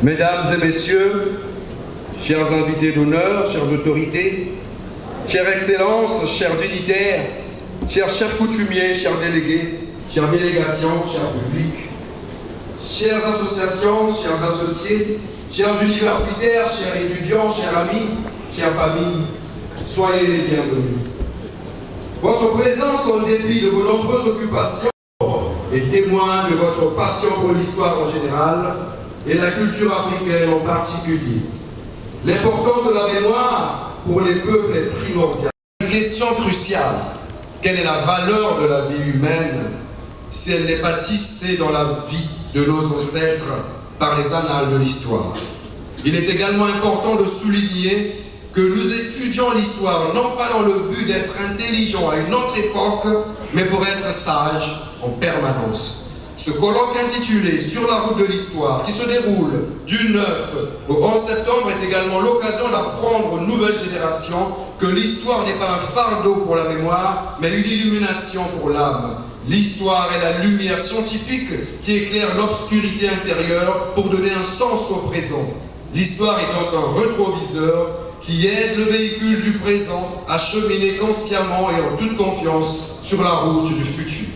Mesdames et messieurs, chers invités d'honneur, chères autorités, chères excellences, chers dignitaires, chers chefs coutumiers, chers délégués, chères délégations, chers publics, chères associations, chers associés, chers universitaires, chers étudiants, chers amis, chères familles, soyez les bienvenus. Votre présence, en dépit de vos nombreuses occupations, est témoin de votre passion pour l'histoire en général et la culture africaine en particulier. L'importance de la mémoire pour les peuples est primordiale. Une question cruciale, quelle est la valeur de la vie humaine si elle n'est pas tissée dans la vie de nos ancêtres par les annales de l'histoire? Il est également important de souligner que nous étudions l'histoire non pas dans le but d'être intelligents à une autre époque, mais pour être sages en permanence. Ce colloque intitulé « Sur la route de l'histoire » qui se déroule du 9 au 11 septembre est également l'occasion d'apprendre aux nouvelles générations que l'histoire n'est pas un fardeau pour la mémoire, mais une illumination pour l'âme. L'histoire est la lumière scientifique qui éclaire l'obscurité intérieure pour donner un sens au présent. L'histoire est donc un rétroviseur qui aide le véhicule du présent à cheminer consciemment et en toute confiance sur la route du futur.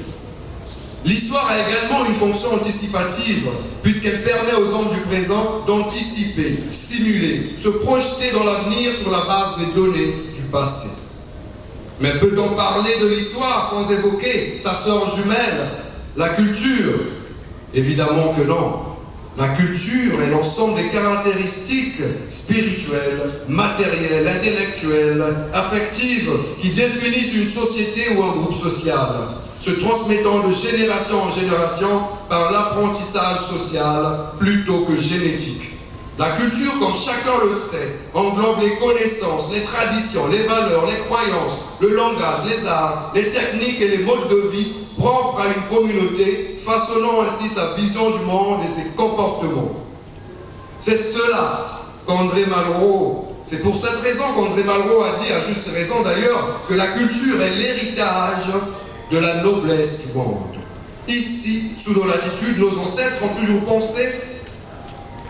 L'histoire a également une fonction anticipative, puisqu'elle permet aux hommes du présent d'anticiper, simuler, se projeter dans l'avenir sur la base des données du passé. Mais peut-on parler de l'histoire sans évoquer sa sœur jumelle, la culture? Évidemment que non. La culture est l'ensemble des caractéristiques spirituelles, matérielles, intellectuelles, affectives qui définissent une société ou un groupe social, se transmettant de génération en génération par l'apprentissage social plutôt que génétique. La culture, comme chacun le sait, englobe les connaissances, les traditions, les valeurs, les croyances, le langage, les arts, les techniques et les modes de vie propres à une communauté, façonnant ainsi sa vision du monde et ses comportements. C'est cela qu'André Malraux, c'est pour cette raison qu'André Malraux a dit, à juste raison d'ailleurs, que la culture est l'héritage de la noblesse du monde. Ici, sous nos latitudes, nos ancêtres ont toujours pensé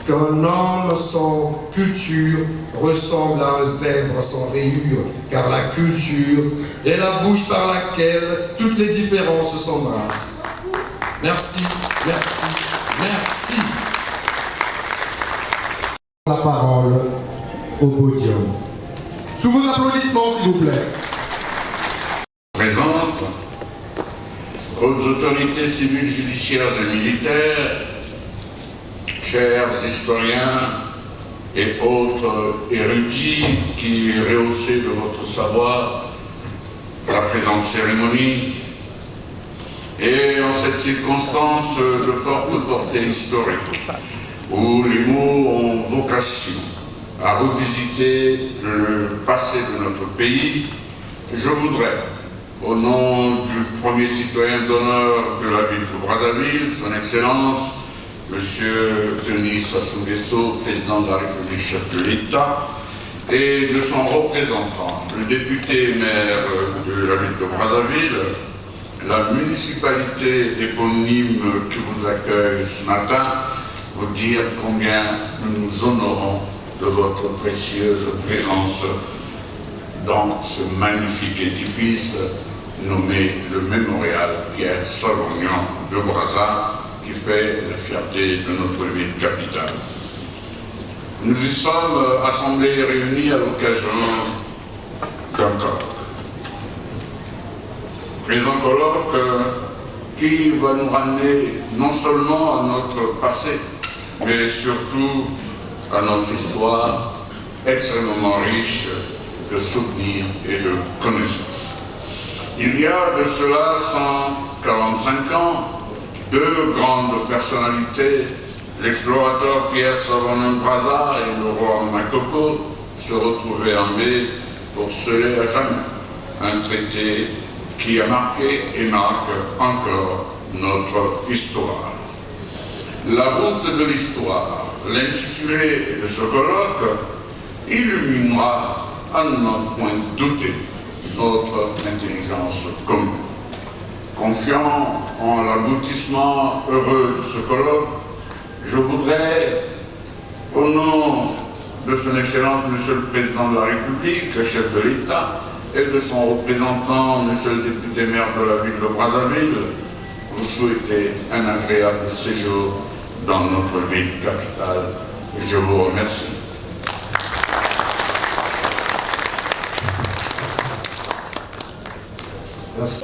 qu'un homme sans culture ressemble à un zèbre sans rayures, car la culture est la bouche par laquelle toutes les différences s'embrassent. Merci, merci, merci. La parole au podium. Sous vos applaudissements, s'il vous plaît. Présente aux autorités civiles, judiciaires et militaires, chers historiens et autres érudits qui rehaussez de votre savoir la présente cérémonie, et en cette circonstance de forte portée historique, où les mots ont vocation à revisiter le passé de notre pays, je voudrais, au nom du premier citoyen d'honneur de la ville de Brazzaville, son Excellence, Monsieur Denis Sassou Nguesso, président de la République, chef de l'État, et de son représentant, le député maire de la ville de Brazzaville, la municipalité éponyme qui vous accueille ce matin, vous dire combien nous nous honorons de votre précieuse présence dans ce magnifique édifice nommé le Mémorial Pierre Salognan de Brazza, qui fait la fierté de notre ville capitale. Nous y sommes assemblés et réunis à l'occasion d'un colloque. Présent colloque qui va nous ramener non seulement à notre passé, mais surtout à notre histoire extrêmement riche de souvenirs et de connaissances. Il y a de cela 145 ans, deux grandes personnalités, l'explorateur Pierre Salognan Brazza et le roi Makoko, se retrouvaient en mai pour sceller à jamais un traité qui a marqué et marque encore notre histoire. La route de l'histoire, l'intitulé de ce colloque, illuminera à n'en point douter notre intelligence commune. Confiant en l'aboutissement heureux de ce colloque, je voudrais, au nom de son Excellence, Monsieur le Président de la République, chef de l'État, et de son représentant, Monsieur le député maire de la ville de Brazzaville, vous souhaiter un agréable séjour dans notre ville capitale. Je vous remercie. Merci.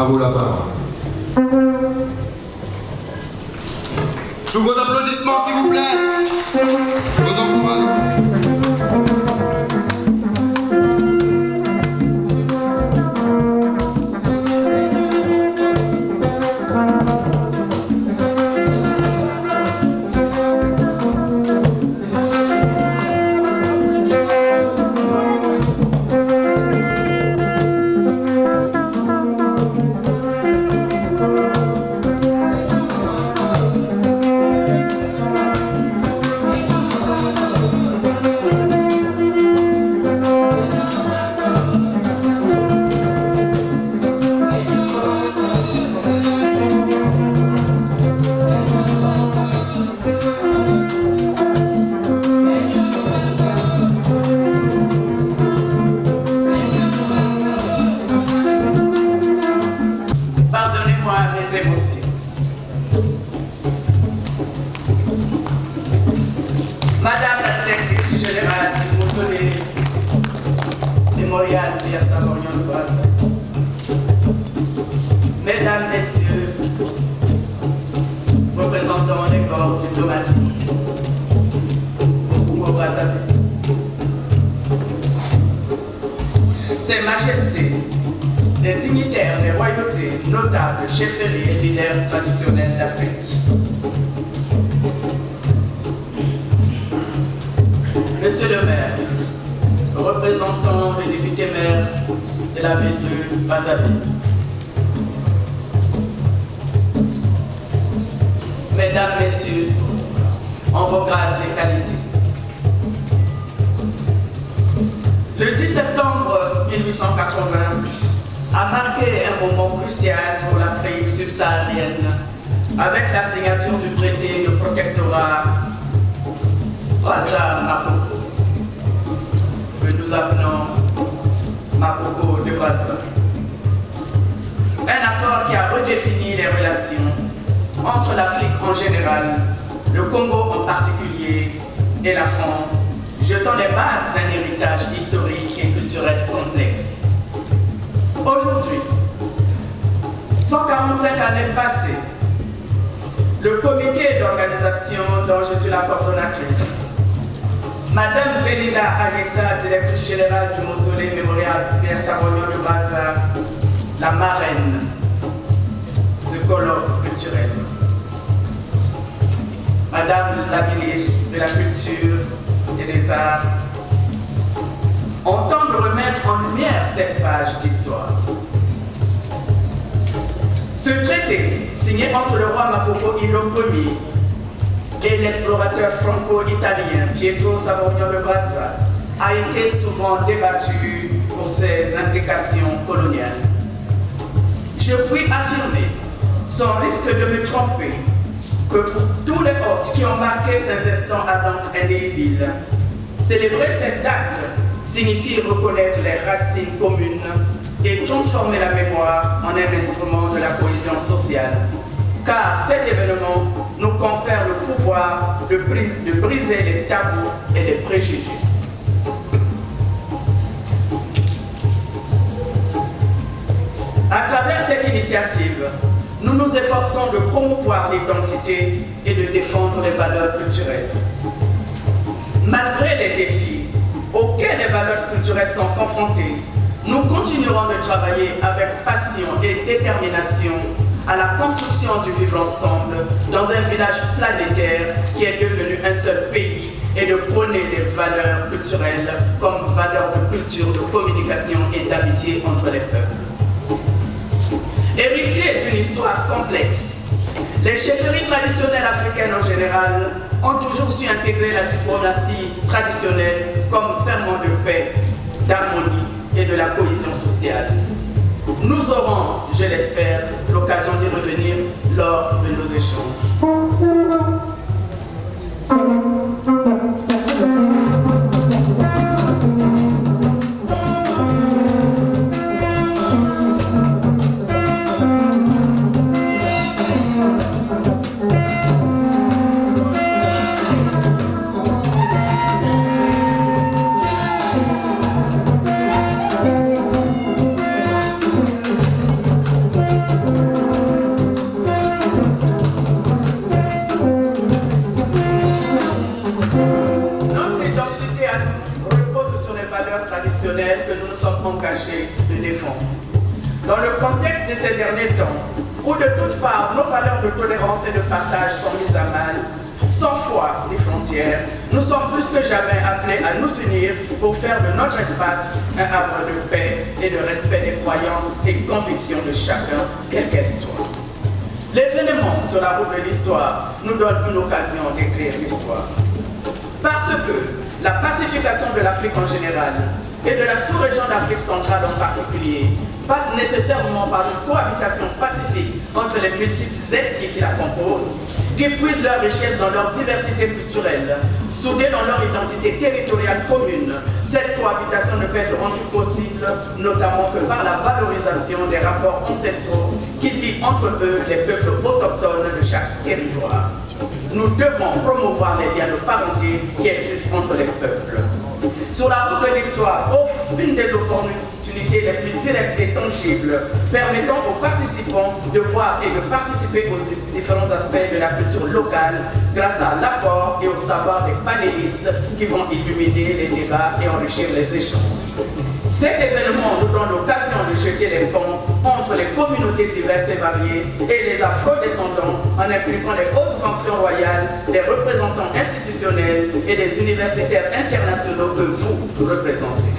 vous la parole. Sous vos applaudissements, s'il vous plaît. Vos encouragements. Mesdames, Messieurs, représentants des corps diplomatiques, au Brazzaville, Ses Majestés, les dignitaires des royautés, notables, chefferies et leaders traditionnels d'Afrique, Monsieur le maire, représentant le député maire de la ville de Brazzaville, Mesdames, Messieurs, en vos grades et qualités. Le 10 septembre 1880 a marqué un moment crucial pour l'Afrique subsaharienne avec la signature du traité de protectorat Brazza-Makoko, que nous appelons Makoko de Brazza. Un accord qui a redéfini les relations entre l'Afrique en général, le Congo en particulier et la France, jetant les bases d'un héritage historique et culturel complexe. Aujourd'hui, 145 années passées, le comité d'organisation dont je suis la coordonnatrice, Madame Belinda Ayessa, directrice générale du mausolée mémorial Pierre Sarognon de Brazza, la marraine du colloque culturel. Madame la ministre de la Culture et des Arts, entend remettre en lumière cette page d'histoire. Ce traité, signé entre le roi Makoko Ilo Ier et l'explorateur franco-italien Pietro Savorgnan de Brazza, a été souvent débattu pour ses implications coloniales. Je puis affirmer, sans risque de me tromper, que pour tous les hôtes qui ont marqué ces instants avant indélébiles, célébrer cette date signifie reconnaître les racines communes et transformer la mémoire en un instrument de la cohésion sociale. Car cet événement nous confère le pouvoir de briser les tabous et les préjugés. À travers cette initiative, nous nous efforçons de promouvoir l'identité et de défendre les valeurs culturelles. Malgré les défis auxquels les valeurs culturelles sont confrontées, nous continuerons de travailler avec passion et détermination à la construction du vivre ensemble dans un village planétaire qui est devenu un seul pays et de prôner les valeurs culturelles comme valeurs de culture, de communication et d'amitié entre les peuples. Héritier d'une histoire complexe, les chefferies traditionnelles africaines en général ont toujours su intégrer la diplomatie traditionnelle comme ferment de paix, d'harmonie et de la cohésion sociale. Nous aurons, je l'espère, l'occasion d'y revenir lors de nos échanges. nous sommes engagés de défendre. Dans le contexte de ces derniers temps, où de toutes parts nos valeurs de tolérance et de partage sont mises à mal, sans foi ni frontières, nous sommes plus que jamais appelés à nous unir pour faire de notre espace un havre de paix et de respect des croyances et convictions de chacun, quelles qu'elles soient. L'événement sur la route de l'histoire nous donne une occasion d'écrire l'histoire. Parce que la pacification de l'Afrique en général et de la sous-région d'Afrique centrale en particulier passe nécessairement par une cohabitation pacifique entre les multiples ethnies qui la composent, qui puisent leur richesse dans leur diversité culturelle, soudées dans leur identité territoriale commune. Cette cohabitation ne peut être rendue possible, notamment que par la valorisation des rapports ancestraux qui lient entre eux les peuples autochtones de chaque territoire. Nous devons promouvoir les liens de parenté qui existent entre les peuples. Sur la route de l'histoire offre une des opportunités les plus directes et tangibles, permettant aux participants de voir et de participer aux différents aspects de la culture locale grâce à l'apport et au savoir des panélistes qui vont illuminer les débats et enrichir les échanges. Cet événement nous donne l'occasion de jeter les ponts entre les communautés diverses et variées et les afro-descendants en impliquant les hautes fonctions royales, les représentants institutionnels et les universitaires internationaux que vous représentez.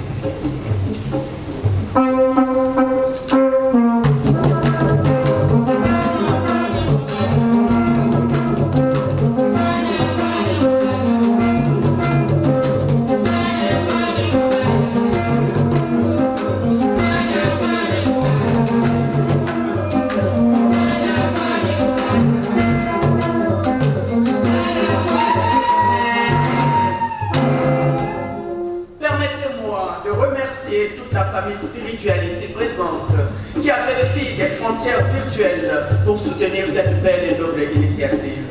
Spirituelle ici présente, qui a fait fi des frontières virtuelles pour soutenir cette belle et noble initiative.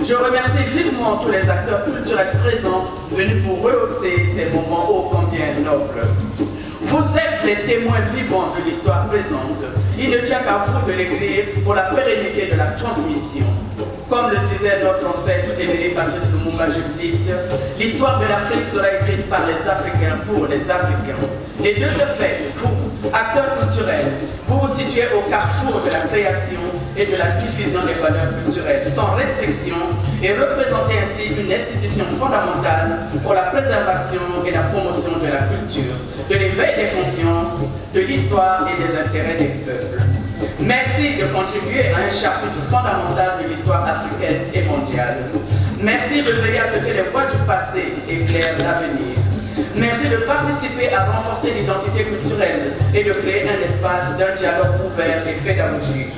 Je remercie vivement tous les acteurs culturels présents venus pour rehausser ces moments ô combien nobles. Vous êtes les témoins vivants de l'histoire présente. Il ne tient qu'à vous de l'écrire pour la pérennité de la transmission. Comme le disait notre ancêtre Émile Patrice Lumumba, je cite, « L'histoire de l'Afrique sera écrite par les Africains pour les Africains. » Et de ce fait, vous, acteurs culturels, vous vous situez au carrefour de la création et de la diffusion des valeurs culturelles sans restriction et représentez ainsi une institution fondamentale pour la préservation et la promotion de la culture, de l'éveil des consciences, de l'histoire et des intérêts des peuples. Merci de contribuer à un chapitre fondamental de l'histoire africaine et mondiale. Merci de veiller à ce que les voies du passé éclairent l'avenir. Merci de participer à renforcer l'identité culturelle et de créer un espace d'un dialogue ouvert et pédagogique.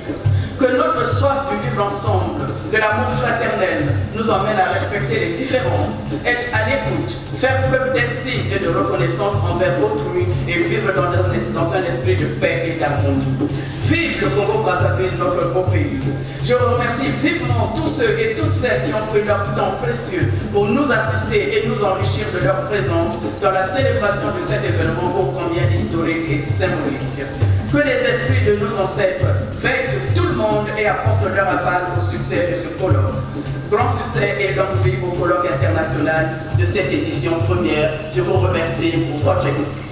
Que notre soif de vivre ensemble, de l'amour fraternel, nous emmène à respecter les différences, être à l'écoute, faire preuve d'estime et de reconnaissance envers autrui et vivre dans un esprit de paix et d'harmonie. Vive le Congo-Brazzaville, notre beau pays. Je remercie vivement tous ceux et toutes celles qui ont pris leur temps précieux pour nous assister et nous enrichir de leur présence dans la célébration de cet événement ô combien historique et symbolique. Que les esprits de nos ancêtres veillent sur tout le monde et apportent leur aval au succès de ce colloque. Grand succès et longue vie au colloque international de cette édition première. Je vous remercie pour votre écoute.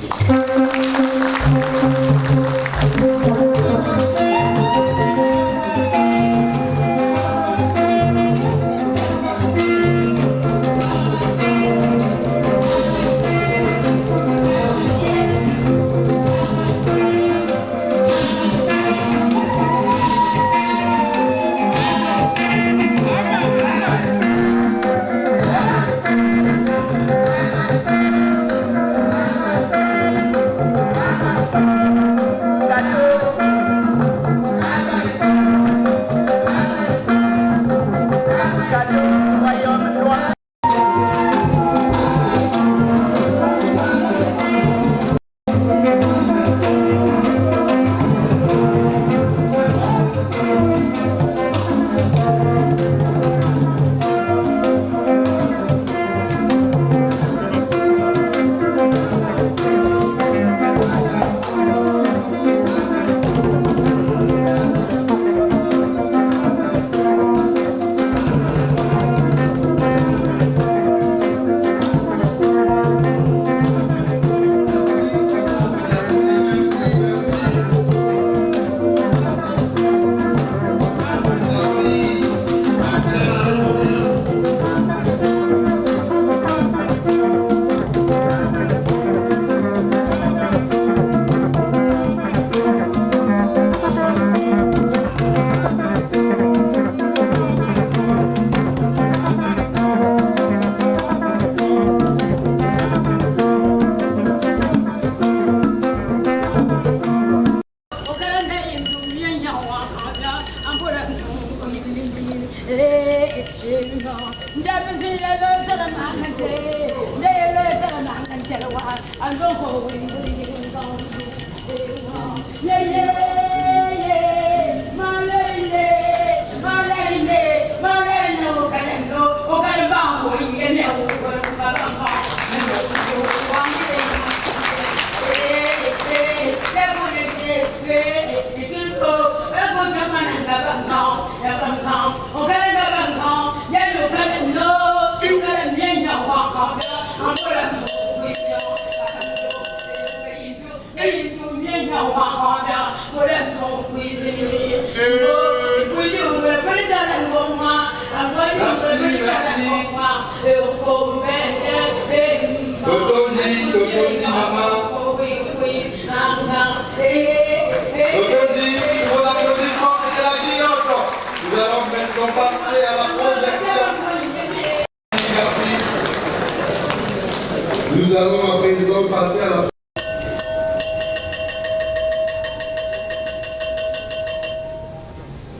Nous allons à présent passer à la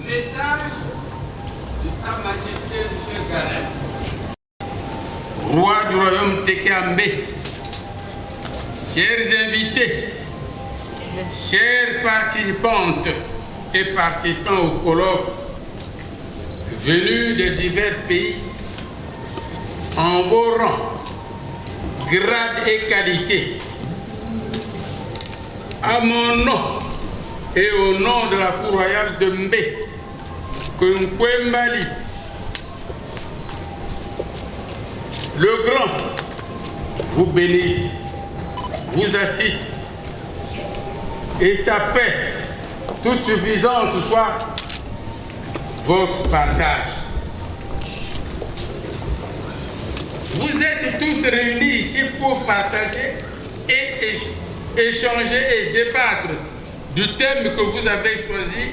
message de Sa Majesté M. Ganem, roi du royaume Tekeambe, chers invités, chères participantes et participants au colloque venus de divers pays, en vos rangs, grades et qualités, à mon nom et au nom de la cour royale de Mbé, Kunkwembali, le grand vous bénisse, vous assiste, et sa paix toute suffisante soit votre partage. Vous êtes tous réunis ici pour partager et échanger et débattre du thème que vous avez choisi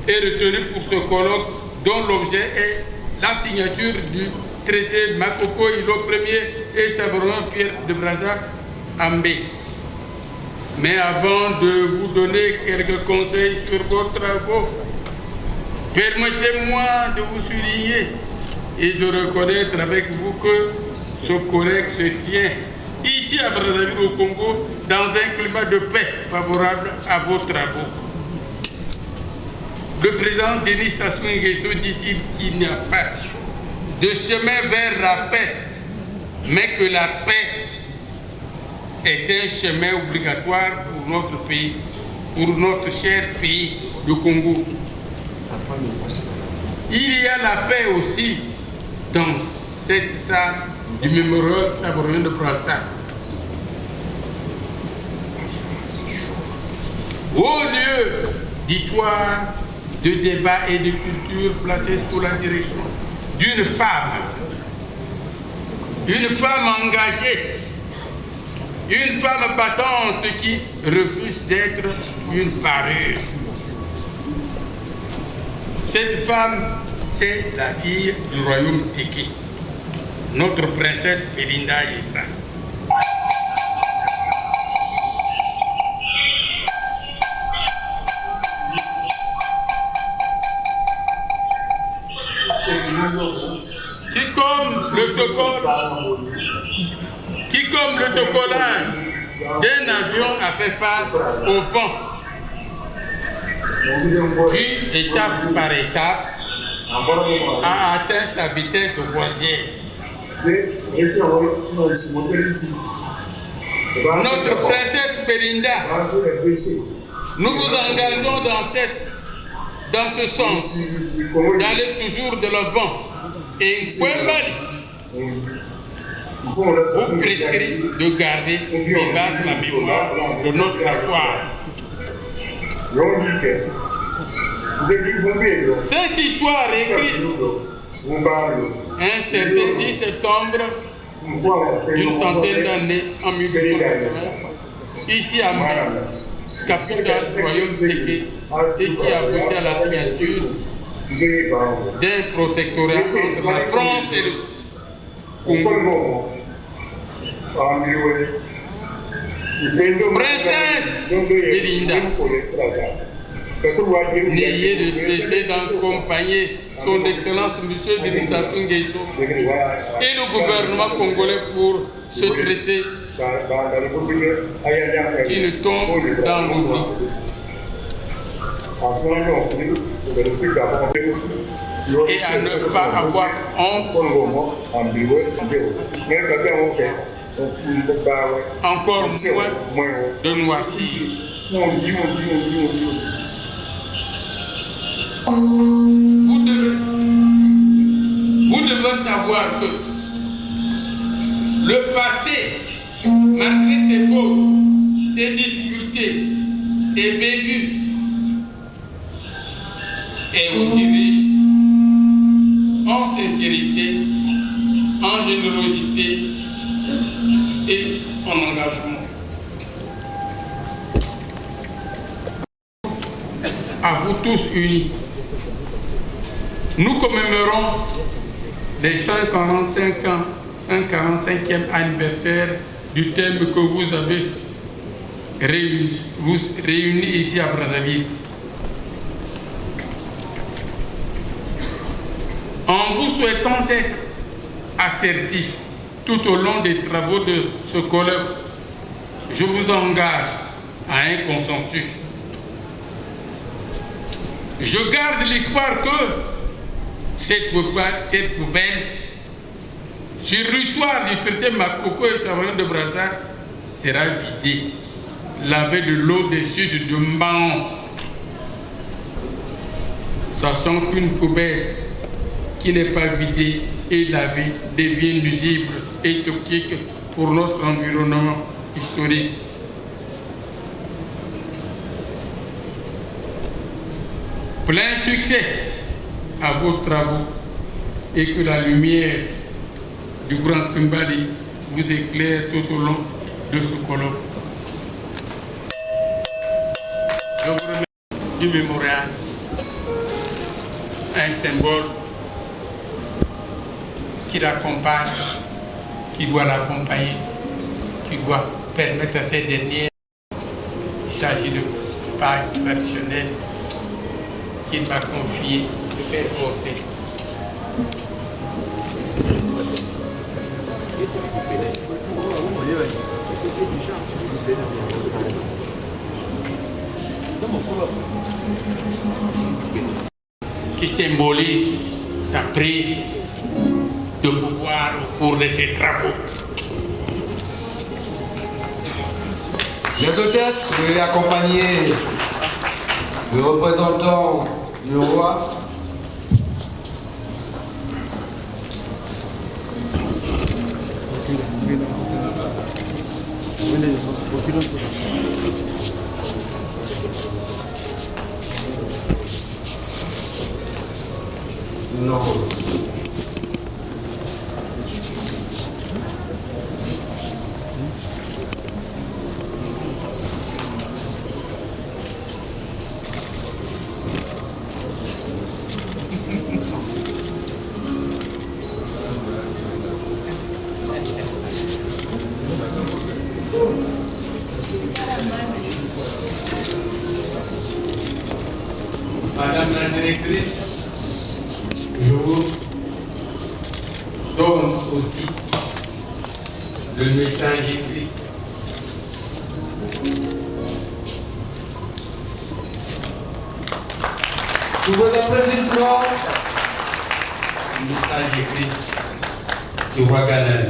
et retenu pour ce colloque dont l'objet est la signature du traité Makoko Ilo Ier et Saint-Bruno Pierre de Brazza Ambé. Mais avant de vous donner quelques conseils sur vos travaux, permettez-moi de vous souligner et de reconnaître avec vous que ce colloque se tient ici à Brazzaville au Congo dans un climat de paix favorable à vos travaux. Le président Denis Sassou Nguesso dit-il qu'il n'y a pas de chemin vers la paix, mais que la paix est un chemin obligatoire pour notre pays, pour notre cher pays, le Congo. Il y a la paix aussi dans cette salle du mémorial Saint-Bruno de Brazza. Au lieu d'histoire, de débat et de culture placés sous la direction d'une femme engagée, une femme battante qui refuse d'être une parure. Cette femme, c'est la fille du royaume Teke, notre princesse Belinda Yessa. Qui comme le décollage d'un avion a fait face au vent, puis étape par étape a atteint sa vitesse de croisière. Notre princesse Belinda, nous vous engageons dans ce sens, d'aller toujours de l'avant. Et Kwembali vous prescrit de garder vivace la mémoire de notre histoire. Cette histoire écrite un certain 10 septembre d'une centaine d'années en 1880, ici à Mbé, capitale du royaume Teke, et qui a abouti à la signature d'un protectorat entre la France et le Congo. Princesse Belinda, N'ayez de cesser d'accompagner son Excellence Monsieur Denis Sassou Nguesso et le gouvernement congolais pour ce traité qui ne tombe dans l'oubli. Et à ne pas avoir honte, encore moins de noircir. Vous devez savoir que le passé, malgré ses fautes, ses difficultés, ses bévues, est aussi riche en sincérité, en générosité et en engagement. À vous tous unis, nous commémorons les 145e anniversaire du thème que vous avez réuni ici à Brazzaville. En vous souhaitant d'être assertif tout au long des travaux de ce colloque, je vous engage à un consensus. Je garde l'espoir que cette poubelle sur l'histoire du traité Makoko et Savarin de Brazzaville sera vidée, lavée de l'eau des sud de Mbao, sachant qu'une poubelle qui n'est pas vidée et lavée devient nuisible et toxique pour notre environnement historique. Plein succès à vos travaux et que la lumière du Grand Kimbali vous éclaire tout au long de ce colloque. Je vous remercie du mémorial, un symbole qui l'accompagne, qui doit l'accompagner, qui doit permettre à ces dernières. Il s'agit de paille traditionnelle qu'il m'a confié de faire porter. Qui symbolise sa prise de pouvoir au cours de ses travaux. Les hôtesses, veuillez accompagner le représentant du roi. Non. Madame la directrice, je vous donne aussi le message écrit. Sous vos applaudissements, Le message écrit du roi Ganani.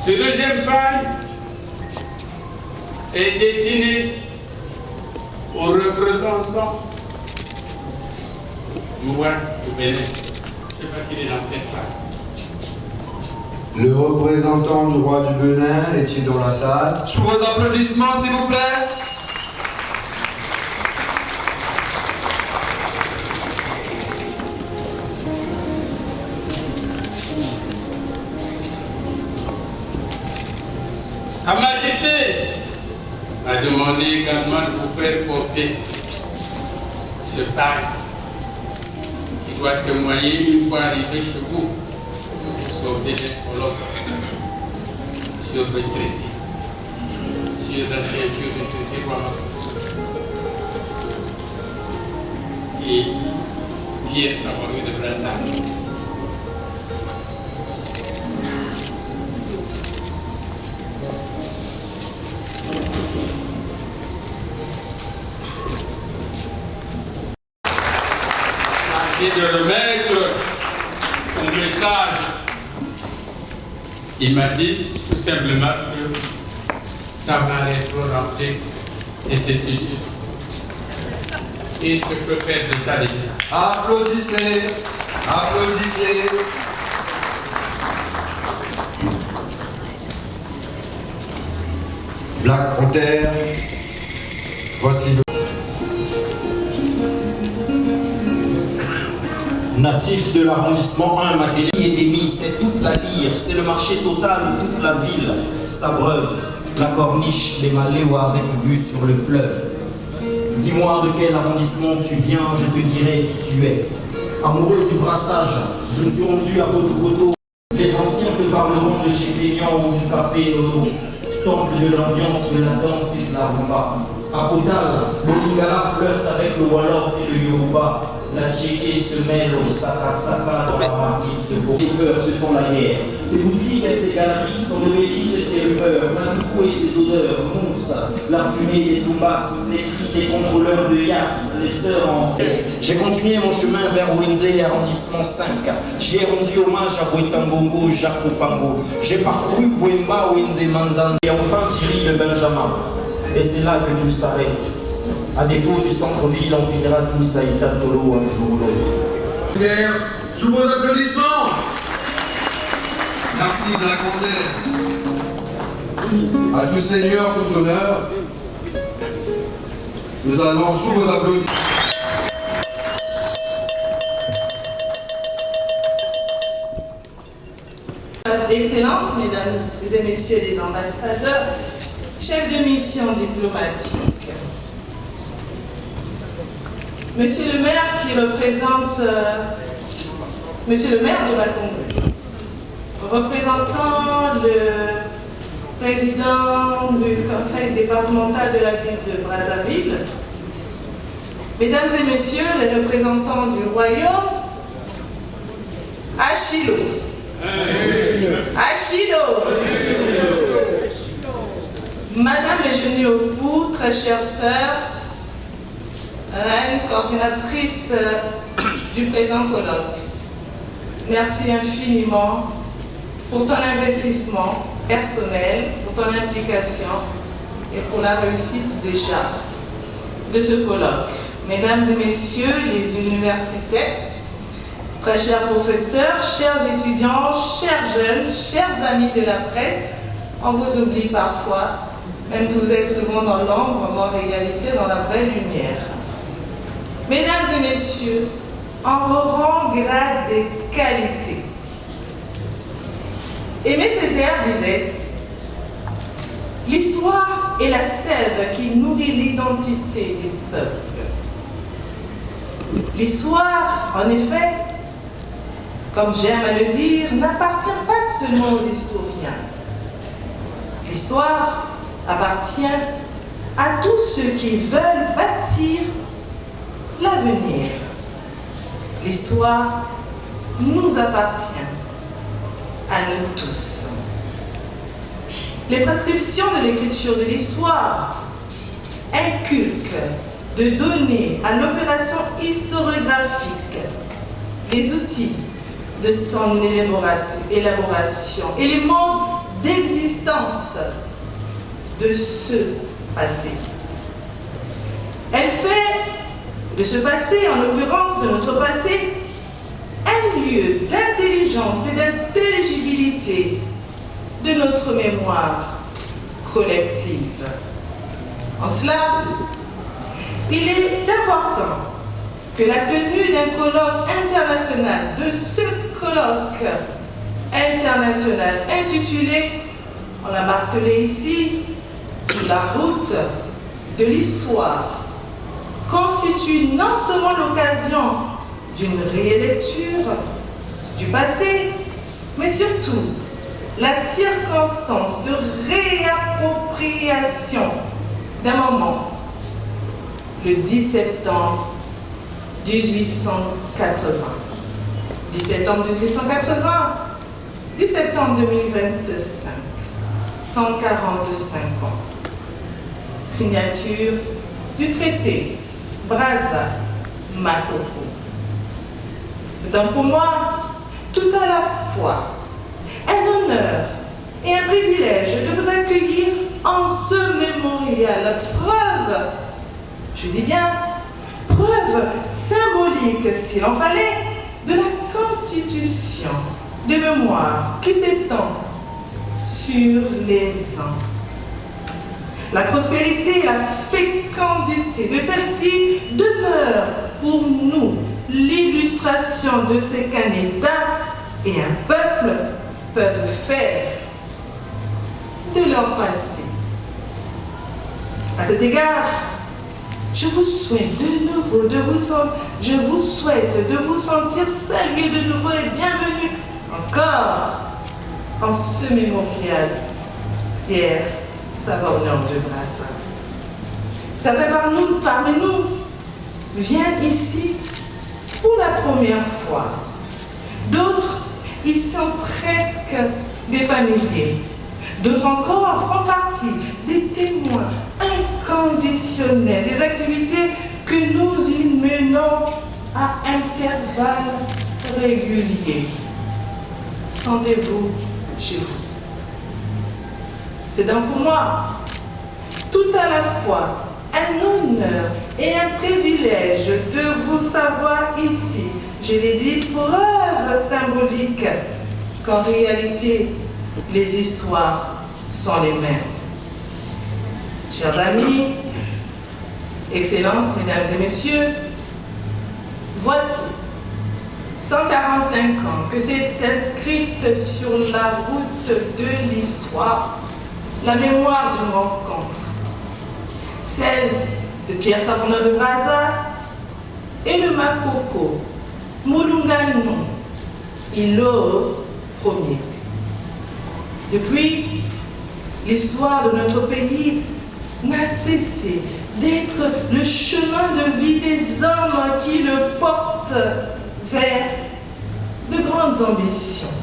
Ce deuxième paille est destiné aux représentants du roi du Bénin. Je ne sais pas s'il est dans cette salle. le représentant du roi du Bénin est-il dans la salle? Sous vos applaudissements, s'il vous plaît. Sa Majesté m'a demandé également de vous faire porter ce paille qui doit témoigner une fois arrivé chez vous, vous sortez d'un colloque sur le traité, Monsieur l'architecte de traité et Pierre Savarin de Brassard. Et de remettre son message, il m'a dit tout simplement que ça va être rempli et c'est toujours. Et je peux faire de ça déjà. Applaudissez, applaudissez. Black Panther, voici le... Natif de l'arrondissement 1, Makéli et Demi, c'est toute la lyre, c'est le marché total de toute la ville, Sabreuve, la corniche, les Maléois avec vue sur le fleuve. Dis-moi de quel arrondissement tu viens, je te dirai qui tu es. Amoureux du brassage, je me suis rendu à Boto. Les anciens te parleront de chez Pénian ou du café Lolo, temple de l'ambiance, de la danse et de la rumba. À Podal, le Lingala flirte avec le Wolof et le Yoruba. La Tchéké se mêle au Saka-Saka dans la marmite de beaux chauffeurs se font la guerre. Ses boutiques et ses galeries, son obélisque et ses rumeurs, l'indoukou et ses odeurs, mousse, la fumée des toumbas, les cris des contrôleurs de Yass, les sœurs en paix. J'ai continué mon chemin vers Windsor, arrondissement 5. J'y ai rendu hommage à Boetambongo, Jacques Opango. J'ai parcouru Bouemba, Windsor, Manzan et enfin Thierry de Benjamin. Et c'est là que tout s'arrête. À défaut du centre-ville, on finira tous à Itatolo un jour ou l'autre. Sous vos applaudissements. Merci Black Panther. À tout seigneur, tout honneur, nous allons sous vos applaudissements. Excellences, mesdames et messieurs les ambassadeurs, chefs de mission diplomatique, Monsieur le maire qui représente, Monsieur le maire de Bakongo, représentant le président du conseil départemental de la ville de Brazzaville, mesdames et messieurs les représentants du royaume, Achilo, Achilo, Madame Eugénie Opou, très chère sœur, Reine coordinatrice du présent colloque, merci infiniment pour ton investissement personnel, pour ton implication et pour la réussite déjà de ce colloque. Mesdames et messieurs les universitaires, très chers professeurs, chers étudiants, chers jeunes, chers amis de la presse, on vous oublie parfois, même que vous êtes souvent dans l'ombre, mais en réalité dans la vraie lumière. Mesdames et messieurs, en vos rangs, grades et qualités. Aimé Césaire disait « L'histoire est la sève qui nourrit l'identité des peuples. » L'histoire, en effet, comme j'aime à le dire, n'appartient pas seulement aux historiens. L'histoire appartient à tous ceux qui veulent bâtir l'avenir. L'histoire nous appartient à nous tous. Les prescriptions de l'écriture de l'histoire inculquent de donner à l'opération historiographique les outils de son élaboration et les modes d'existence de ce passé. Elle fait de ce passé, en l'occurrence de notre passé, un lieu d'intelligence et d'intelligibilité de notre mémoire collective. En cela, il est important que la tenue d'un colloque international, de ce colloque international intitulé, on l'a martelé ici, sur la route de l'histoire, constitue non seulement l'occasion d'une réélecture du passé, mais surtout la circonstance de réappropriation d'un moment, le 10 septembre 1880. 10 septembre 1880, 10 septembre 2025, 145 ans. Signature du traité Brazza-Makoko. C'est donc pour moi tout à la fois un honneur et un privilège de vous accueillir en ce mémorial. Preuve, je dis bien, preuve symbolique, s'il en fallait, de la constitution de mémoire qui s'étend sur les ans. La prospérité et la fécondité de celle-ci demeurent pour nous l'illustration de ce qu'un État et un peuple peuvent faire de leur passé. À cet égard, je vous souhaite de nouveau de vous sentir salués de nouveau et bienvenus encore en ce mémorial Pierre Savorgnan de Brazza. Certains parmi nous viennent ici pour la première fois. D'autres y sont presque des familiers. D'autres encore font partie des témoins inconditionnels des activités que nous y menons à intervalles réguliers. Sentez-vous chez vous. C'est donc pour moi tout à la fois un honneur et un privilège de vous savoir ici. Je l'ai dit, preuve symbolique qu'en réalité, les histoires sont les mêmes. Chers amis, Excellences, Mesdames et Messieurs, voici 145 ans que s'est inscrite sur la route de l'histoire la mémoire d'une rencontre, celle de Pierre Savorgnan de Brazza et le Makoko, Mulungano, Ilo Ier. Depuis, l'histoire de notre pays n'a cessé d'être le chemin de vie des hommes qui le portent vers de grandes ambitions.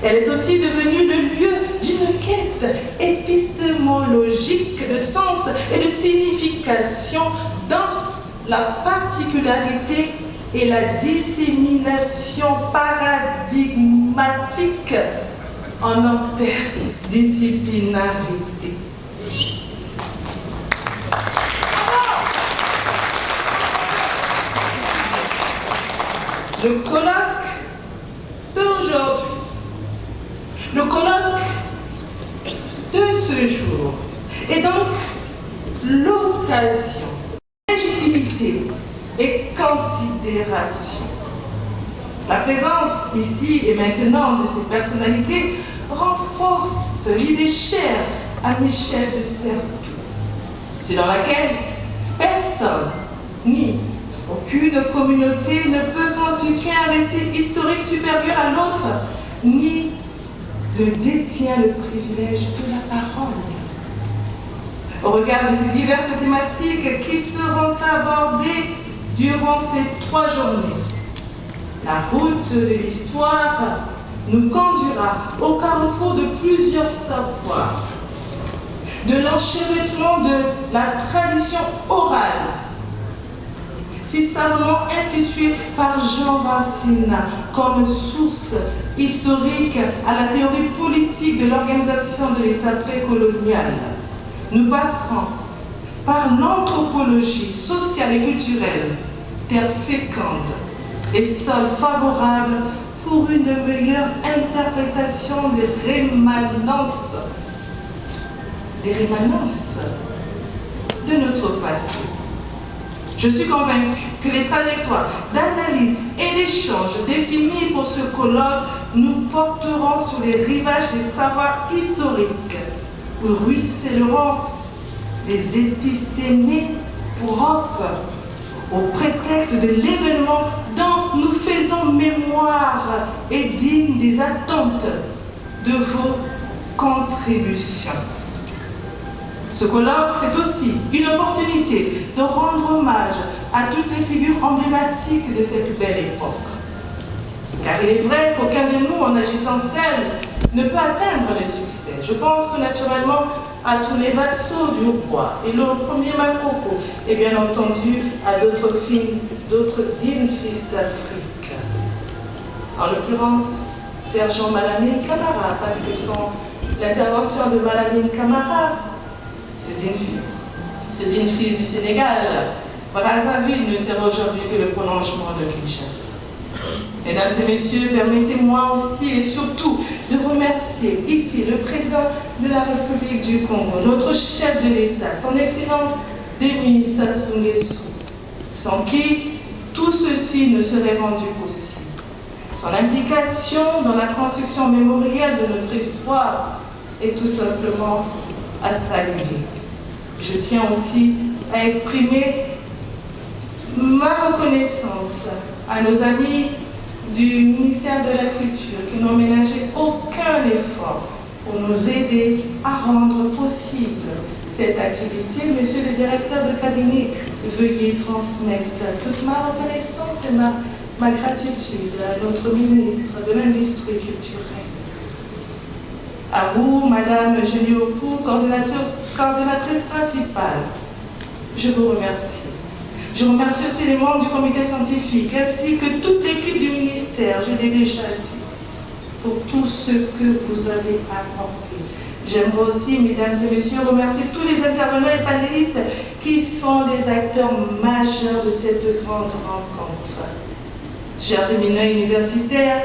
Elle est aussi devenue le lieu d'une quête épistémologique de sens et de signification dans la particularité et la dissémination paradigmatique en interdisciplinarité. Le colloque d'aujourd'hui, le colloque de ce jour est donc l'occasion, légitimité et considération. La présence ici et maintenant de ces personnalités renforce l'idée chère à Michel de Certeau, selon laquelle personne ni aucune communauté ne peut constituer un récit historique supérieur à l'autre, ni ne détient le privilège de la parole. Au regard de ces diverses thématiques qui seront abordées durant ces 3 journées, la route de l'histoire nous conduira au carrefour de plusieurs savoirs, de l'enchevêtrement de la tradition orale, si savamment instituée par Jean Vincina comme source historique à la théorie politique de l'organisation de l'État précolonial. Nous passerons par l'anthropologie sociale et culturelle, terre féconde et sol favorable pour une meilleure interprétation des rémanences de notre passé. Je suis convaincue que les trajectoires d'analyse et d'échange définies pour ce colloque nous porteront sur les rivages des savoirs historiques, où ruisselleront les épistémées propres au prétexte de l'événement dont nous faisons mémoire et digne des attentes de vos contributions. Ce colloque, c'est aussi une opportunité de rendre hommage à toutes les figures emblématiques de cette belle époque. Car il est vrai qu'aucun de nous, en agissant seul, ne peut atteindre le succès. Je pense que naturellement à tous les vassaux du roi et le premier Makoko, et bien entendu à d'autres dignes fils d'Afrique. En l'occurrence, Sergent Malamine Camara, parce que l'intervention de Malamine Camara, ce digne fils du Sénégal, Brazzaville ne sert aujourd'hui que le prolongement de Kinshasa. Mesdames et messieurs, permettez-moi aussi et surtout de remercier ici le président de la République du Congo, notre chef de l'État, son Excellence Denis Sassou Nguesso, sans qui tout ceci ne serait rendu possible. Son implication dans la construction mémorielle de notre histoire est tout simplement à saluer. Je tiens aussi à exprimer ma reconnaissance à nos amis du ministère de la Culture qui n'ont ménagé aucun effort pour nous aider à rendre possible cette activité. Monsieur le directeur de cabinet, veuillez transmettre toute ma reconnaissance et ma gratitude à notre ministre de l'Industrie culturelle. À vous, Madame Eugénie Opou, coordonnatrice principale, je vous remercie. Je remercie aussi les membres du comité scientifique ainsi que toute l'équipe du ministère, je l'ai déjà dit, pour tout ce que vous avez apporté. J'aimerais aussi, mesdames et messieurs, remercier tous les intervenants et panélistes qui sont des acteurs majeurs de cette grande rencontre. Chers éminents universitaires,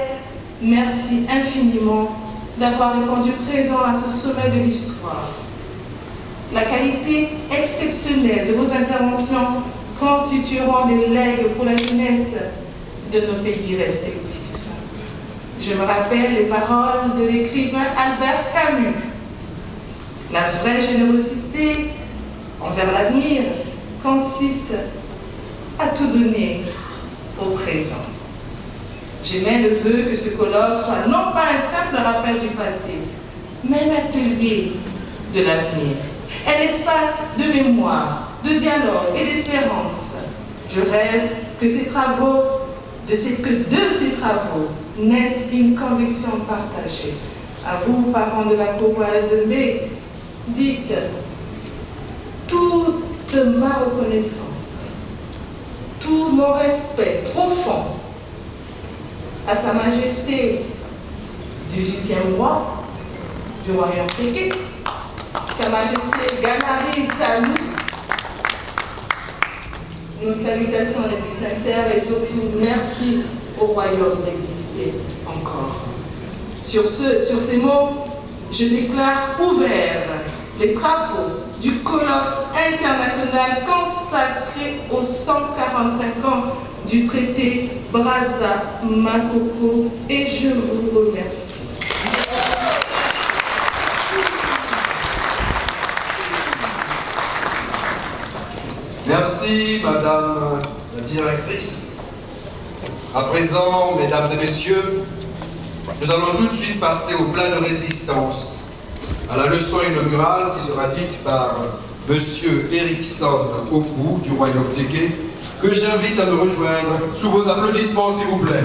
merci infiniment d'avoir répondu présent à ce sommet de l'histoire. La qualité exceptionnelle de vos interventions constitueront des legs pour la jeunesse de nos pays respectifs. Je me rappelle les paroles de l'écrivain Albert Camus. La vraie générosité envers l'avenir consiste à tout donner au présent. J'émets le vœu que ce colloque soit non pas un simple rappel du passé, mais un atelier de l'avenir, un espace de mémoire, de dialogue et d'espérance. Je rêve que de ces travaux naisse une conviction partagée. À vous, parents de la chorale de mai, dites toute ma reconnaissance, tout mon respect profond à Sa Majesté du 8e roi du royaume Téké, Sa Majesté Ganari Tsalou. Nos salutations les plus sincères et surtout merci au royaume d'exister encore. Sur ces mots, je déclare ouverts les travaux du colloque international consacré aux 145 ans du traité Brazza-Makoko et je vous remercie. Merci, Madame la directrice. À présent, Mesdames et Messieurs, nous allons tout de suite passer au plat de résistance, à la leçon inaugurale qui sera dite par Monsieur Erickson Opou du Royaume Téké, que j'invite à nous rejoindre sous vos applaudissements, s'il vous plaît.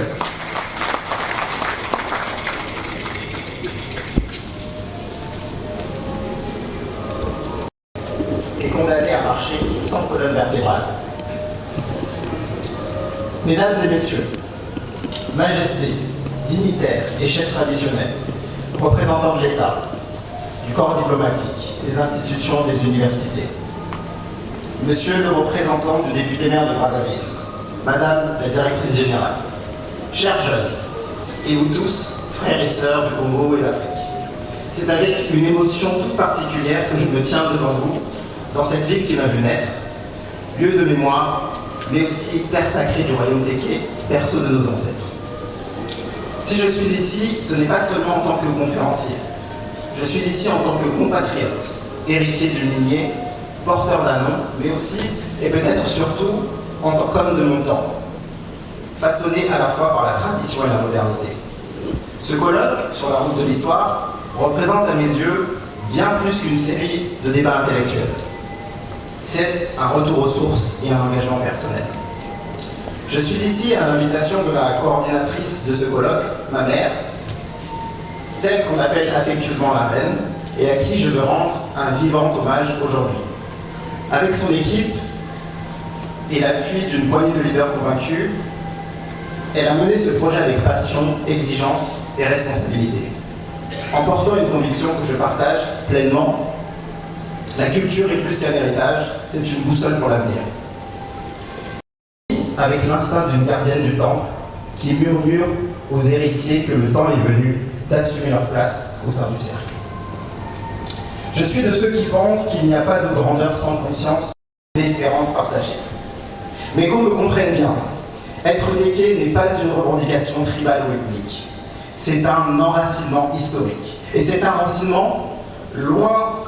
Et condamné à marcher sans colonne vertébrale. Mesdames et messieurs, majesté, dignitaires et chefs traditionnels, représentants de l'État, du corps diplomatique, des institutions, des universités, monsieur le représentant du député-maire de Brazzaville, madame la directrice générale, chers jeunes, et vous tous, frères et sœurs du Congo et d'Afrique, c'est avec une émotion toute particulière que je me tiens devant vous, dans cette ville qui m'a vu naître, lieu de mémoire, mais aussi terre sacrée du royaume Téké, berceau de nos ancêtres. Si je suis ici, ce n'est pas seulement en tant que conférencier. Je suis ici en tant que compatriote, héritier d'une lignée, porteur d'un nom, mais aussi, et peut-être surtout, en tant qu'homme de mon temps, façonné à la fois par la tradition et la modernité. Ce colloque, sur la route de l'histoire, représente à mes yeux bien plus qu'une série de débats intellectuels. C'est un retour aux sources et un engagement personnel. Je suis ici à l'invitation de la coordinatrice de ce colloque, ma mère, celle qu'on appelle affectueusement la reine, et à qui je veux rendre un vivant hommage aujourd'hui. Avec son équipe et l'appui d'une poignée de leaders convaincus, elle a mené ce projet avec passion, exigence et responsabilité. En portant une conviction que je partage pleinement, la culture est plus qu'un héritage, c'est une boussole pour l'avenir. Avec l'instinct d'une gardienne du temple qui murmure aux héritiers que le temps est venu d'assumer leur place au sein du cercle. Je suis de ceux qui pensent qu'il n'y a pas de grandeur sans conscience et d'espérance partagée. Mais qu'on me comprenne bien, être Déké n'est pas une revendication tribale ou ethnique. C'est un enracinement historique. Et cet enracinement, loin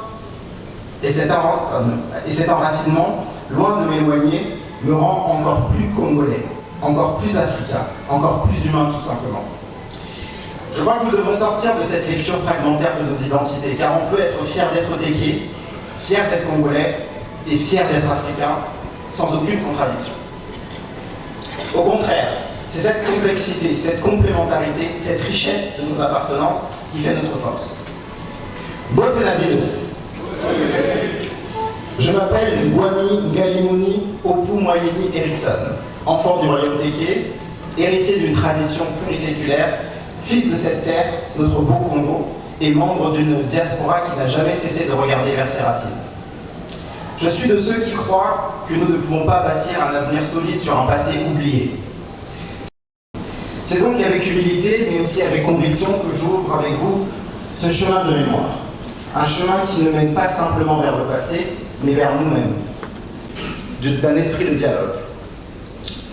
de m'éloigner, me rend encore plus congolais, encore plus africain, encore plus humain tout simplement. Je crois que nous devons sortir de cette lecture fragmentaire de nos identités, car on peut être fier d'être Déké, fier d'être congolais et fier d'être africain, sans aucune contradiction. Au contraire, c'est cette complexité, cette complémentarité, cette richesse de nos appartenances qui fait notre force. Botenabino. Je m'appelle Ngwami Ngalimuni Opu Moyeni Erickson, enfant du royaume Déké, héritier d'une tradition pluriséculaire, fils de cette terre, notre beau Congo, et membre d'une diaspora qui n'a jamais cessé de regarder vers ses racines. Je suis de ceux qui croient que nous ne pouvons pas bâtir un avenir solide sur un passé oublié. C'est donc avec humilité, mais aussi avec conviction, que j'ouvre avec vous ce chemin de mémoire. Un chemin qui ne mène pas simplement vers le passé, mais vers nous-mêmes, d'un esprit de dialogue.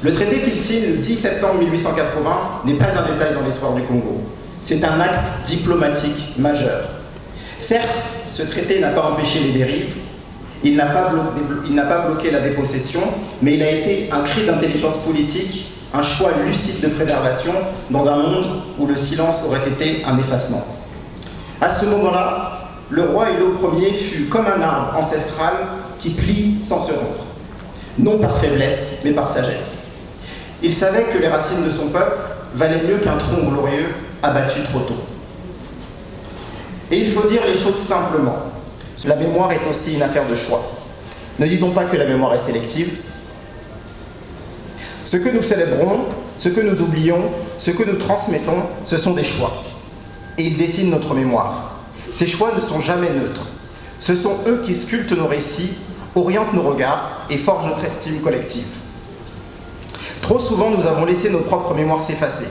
Le traité qu'il signe le 10 septembre 1880 n'est pas un détail dans l'histoire du Congo. C'est un acte diplomatique majeur. Certes, ce traité n'a pas empêché les dérives, il n'a pas bloqué la dépossession, mais il a été un cri d'intelligence politique, un choix lucide de préservation dans un monde où le silence aurait été un effacement. À ce moment-là, le roi Hilo Ier fut comme un arbre ancestral qui plie sans se rompre, non par faiblesse, mais par sagesse. Il savait que les racines de son peuple valaient mieux qu'un tronc glorieux abattu trop tôt. Et il faut dire les choses simplement. La mémoire est aussi une affaire de choix. Ne dit-on pas que la mémoire est sélective? Ce que nous célébrons, ce que nous oublions, ce que nous transmettons, ce sont des choix. Et ils dessinent notre mémoire. Ces choix ne sont jamais neutres. Ce sont eux qui sculptent nos récits, orientent nos regards et forgent notre estime collective. Trop souvent, nous avons laissé nos propres mémoires s'effacer,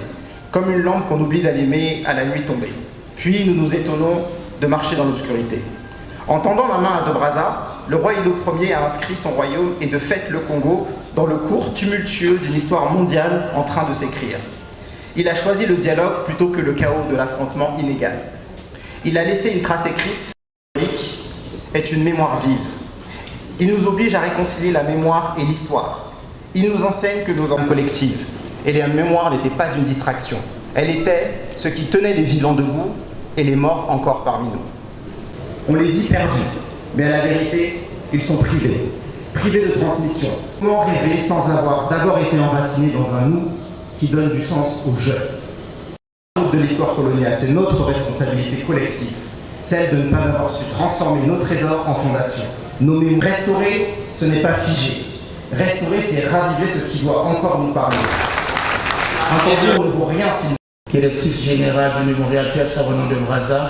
comme une lampe qu'on oublie d'allumer à la nuit tombée. Puis nous nous étonnons de marcher dans l'obscurité. En tendant la main à De Brazza, le roi Hilo Ier a inscrit son royaume et de fait le Congo dans le cours tumultueux d'une histoire mondiale en train de s'écrire. Il a choisi le dialogue plutôt que le chaos de l'affrontement inégal. Il a laissé une trace écrite, est une mémoire vive. Il nous oblige à réconcilier la mémoire et l'histoire. Il nous enseigne que nos âmes collectives, et la mémoire n'était pas une distraction. Elle était ce qui tenait les vivants debout et les morts encore parmi nous. On les dit perdus, mais à la vérité, ils sont privés de transmission. Comment rêver sans avoir d'abord été enracinés dans un nous qui donne du sens au je? De l'histoire coloniale, c'est notre responsabilité collective, celle de ne pas avoir su transformer nos trésors en fondations. Restaurer, ce n'est pas figé. Restaurer, c'est raviver ce qui doit encore nous parler. Entendre, on ne vaut rien si... Directrice générale du mémorial Pierre Savonneau de Brazza,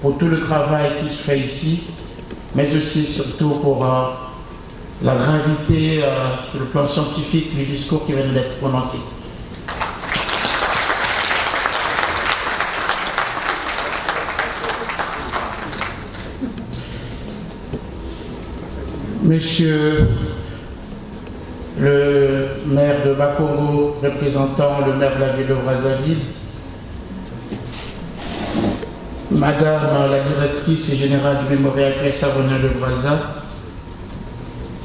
pour tout le travail qui se fait ici, mais aussi surtout pour la gravité sur le plan scientifique du discours qui vient d'être prononcé. Monsieur le maire de Bakongo, représentant le maire de la ville de Brazzaville, Madame la directrice générale du mémorial Pierre Savonneau de Brazza,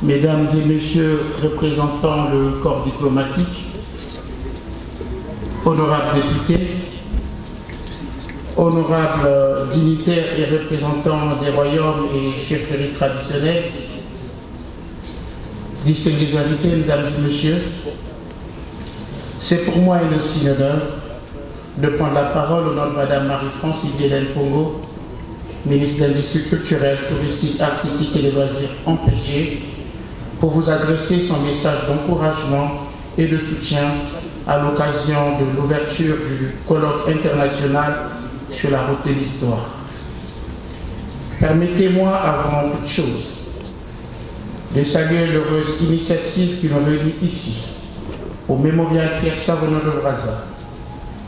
Mesdames et Messieurs représentant le corps diplomatique, honorables députés, honorables dignitaires et représentants des royaumes et chefferies traditionnelles, distingués invités, mesdames et messieurs, c'est pour moi un aussi honneur de prendre la parole au nom de Madame Marie-France Hélène Pongo, ministre de l'Industrie culturelle, touristique, artistique et des loisirs empêchés, pour vous adresser son message d'encouragement et de soutien à l'occasion de l'ouverture du colloque international sur la route de l'histoire. Permettez-moi, avant toute chose, de saluer l'heureuse initiative qui nous réunit ici, au mémorial Pierre Savonneau de Brazza,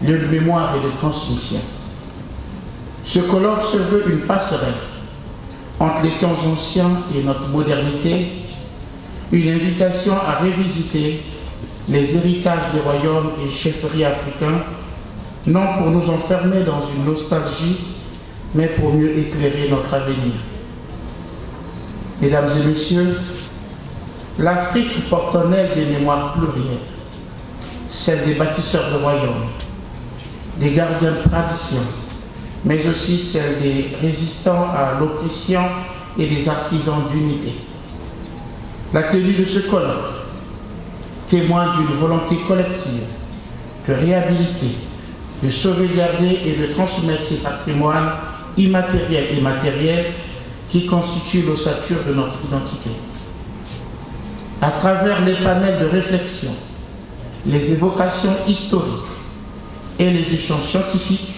lieu de mémoire et de transmission. Ce colloque se veut une passerelle entre les temps anciens et notre modernité, une invitation à revisiter les héritages des royaumes et chefferies africains, non pour nous enfermer dans une nostalgie, mais pour mieux éclairer notre avenir. Mesdames et messieurs, l'Afrique porte en elle des mémoires plurielles, celles des bâtisseurs de royaumes, des gardiens de tradition, mais aussi celles des résistants à l'oppression et des artisans d'unité. La tenue de ce colloque témoigne d'une volonté collective de réhabiliter, de sauvegarder et de transmettre ces patrimoines immatériels et matériels qui constituent l'ossature de notre identité. À travers les panels de réflexion, les évocations historiques et les échanges scientifiques,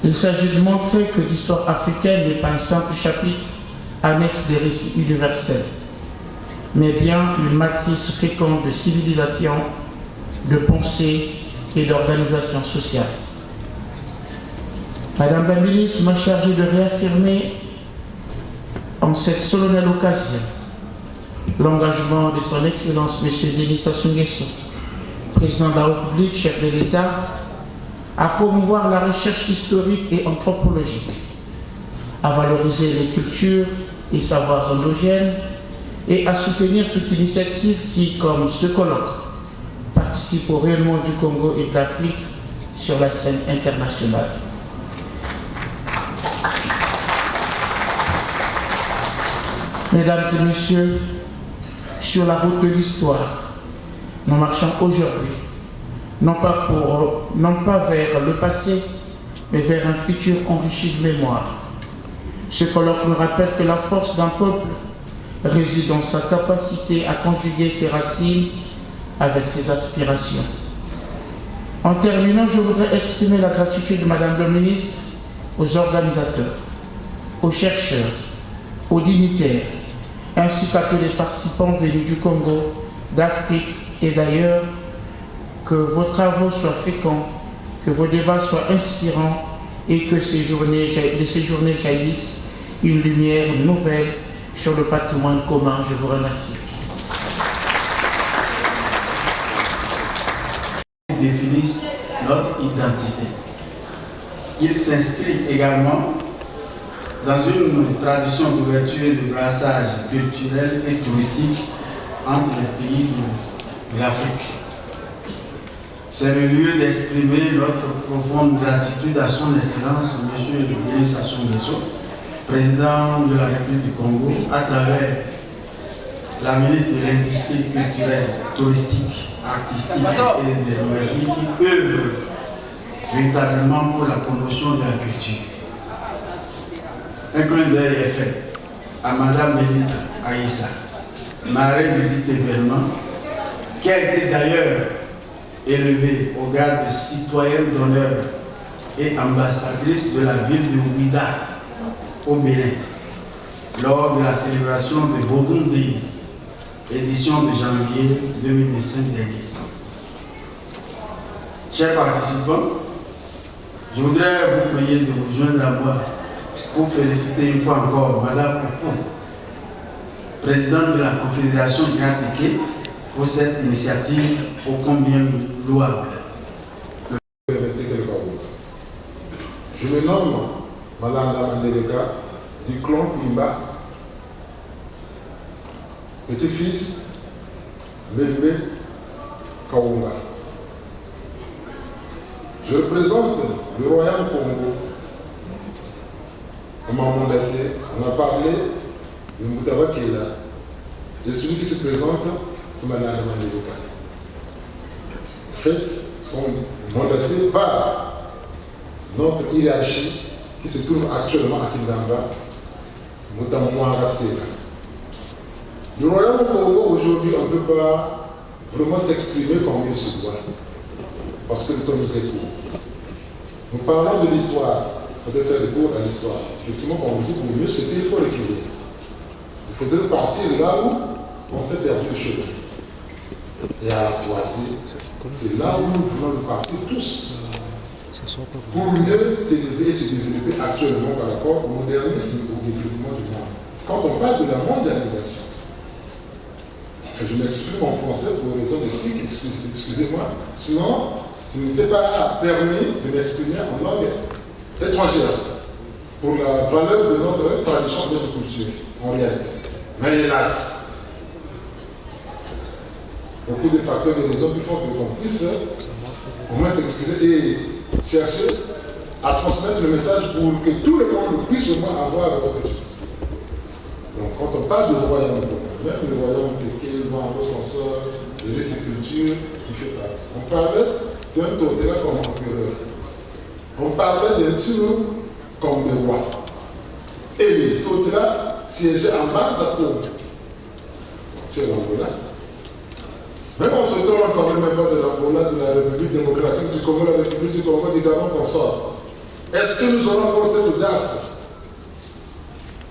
il s'agit de montrer que l'histoire africaine n'est pas un simple chapitre annexe des récits universels, mais bien une matrice féconde de civilisation, de pensée et d'organisation sociale. Madame la ministre m'a chargé de réaffirmer en cette solennelle occasion l'engagement de son Excellence M. Denis Sassou Nguesso, président de la République, chef de l'État, à promouvoir la recherche historique et anthropologique, à valoriser les cultures et savoirs endogènes et à soutenir toute initiative qui, comme ce colloque, participe au rayonnement du Congo et de l'Afrique sur la scène internationale. Mesdames et messieurs, sur la route de l'histoire, nous marchons aujourd'hui, non pas vers le passé, mais vers un futur enrichi de mémoire. Ce colloque nous rappelle que la force d'un peuple réside dans sa capacité à conjuguer ses racines avec ses aspirations. En terminant, je voudrais exprimer la gratitude de Madame le ministre aux organisateurs, aux chercheurs, aux dignitaires, ainsi qu'à tous les participants venus du Congo, d'Afrique et d'ailleurs. Que vos travaux soient féconds, que vos débats soient inspirants et que de ces journées jaillisse une lumière nouvelle sur le patrimoine commun. Je vous remercie. Définissent notre identité. Il s'inscrit également dans une tradition d'ouverture et de brassage culturel et touristique entre les pays de l'Afrique. C'est le lieu d'exprimer notre profonde gratitude à son Excellence, M. Denis Sassou Nguesso, président de la République du Congo, à travers la ministre de l'Industrie culturelle, touristique, artistique et des loisirs qui œuvre véritablement pour la promotion de la culture. Un clin d'œil est fait à Mme Benita Aïssa, marraine du dit événement, qui a été d'ailleurs élevée au grade de citoyenne d'honneur et ambassadrice de la ville de Ouida, au Bénin, lors de la célébration de Vodun Days, édition de janvier 2025 dernier. Chers participants, je voudrais vous prier de vous joindre à moi pour féliciter une fois encore Mme Poupou, présidente de la Confédération Générale des Quais, pour cette initiative ô combien louable. Je me nomme Madame Lamandeleka du clan Kwimba, petit-fils Mbembe Kaunga. Je représente le Royaume Congo. On m'a mandaté, on a parlé de Moutaba Keïla. Et celui qui se présente, c'est Mme Mandela. En fait, ils sont mandatés par notre hiérarchie qui se trouve actuellement à Kindamba, Moutamouara Sela. Le Royaume Congo, aujourd'hui, on ne peut pas vraiment s'exprimer comme il se doit, parce que le temps nous est court. Nous parlons de l'histoire, il faudrait faire des cours à l'histoire. Effectivement, quand on dit pour mieux, c'est qu'il faut reculer. Il faudrait partir là où on s'est perdu le chemin. Et à la croisée, c'est là où nous voulons nous partir tous. Pour mieux s'élever et se développer actuellement par rapport au modernisme et au développement du monde. Quand on parle de la mondialisation, je m'exprime en français pour raison d'éthique, excusez-moi, sinon, ça ne m'était pas permis de m'exprimer en langue étrangère pour la valeur de notre tradition et de notre culture, en réalité. Mais hélas, beaucoup de facteurs de raison qui font qu'on puisse au moins s'exprimer et chercher à transmettre le message pour que tout le monde puisse au moins avoir leur petit. Donc quand on parle de royaume, même le royaume de Kélouan, consort, de l'hériticulture, qui fait partie. On parlait d'un Totela comme empereur. On parlait d'un Tino comme le roi. Et les Totela siégeaient en bas à Congo. C'est l'Angola. Même on se trouve encore même pas de l'Angola, de la République démocratique du Congo, la République du Congo, du Gabon qu'on sort. Est-ce que nous aurons encore cette audace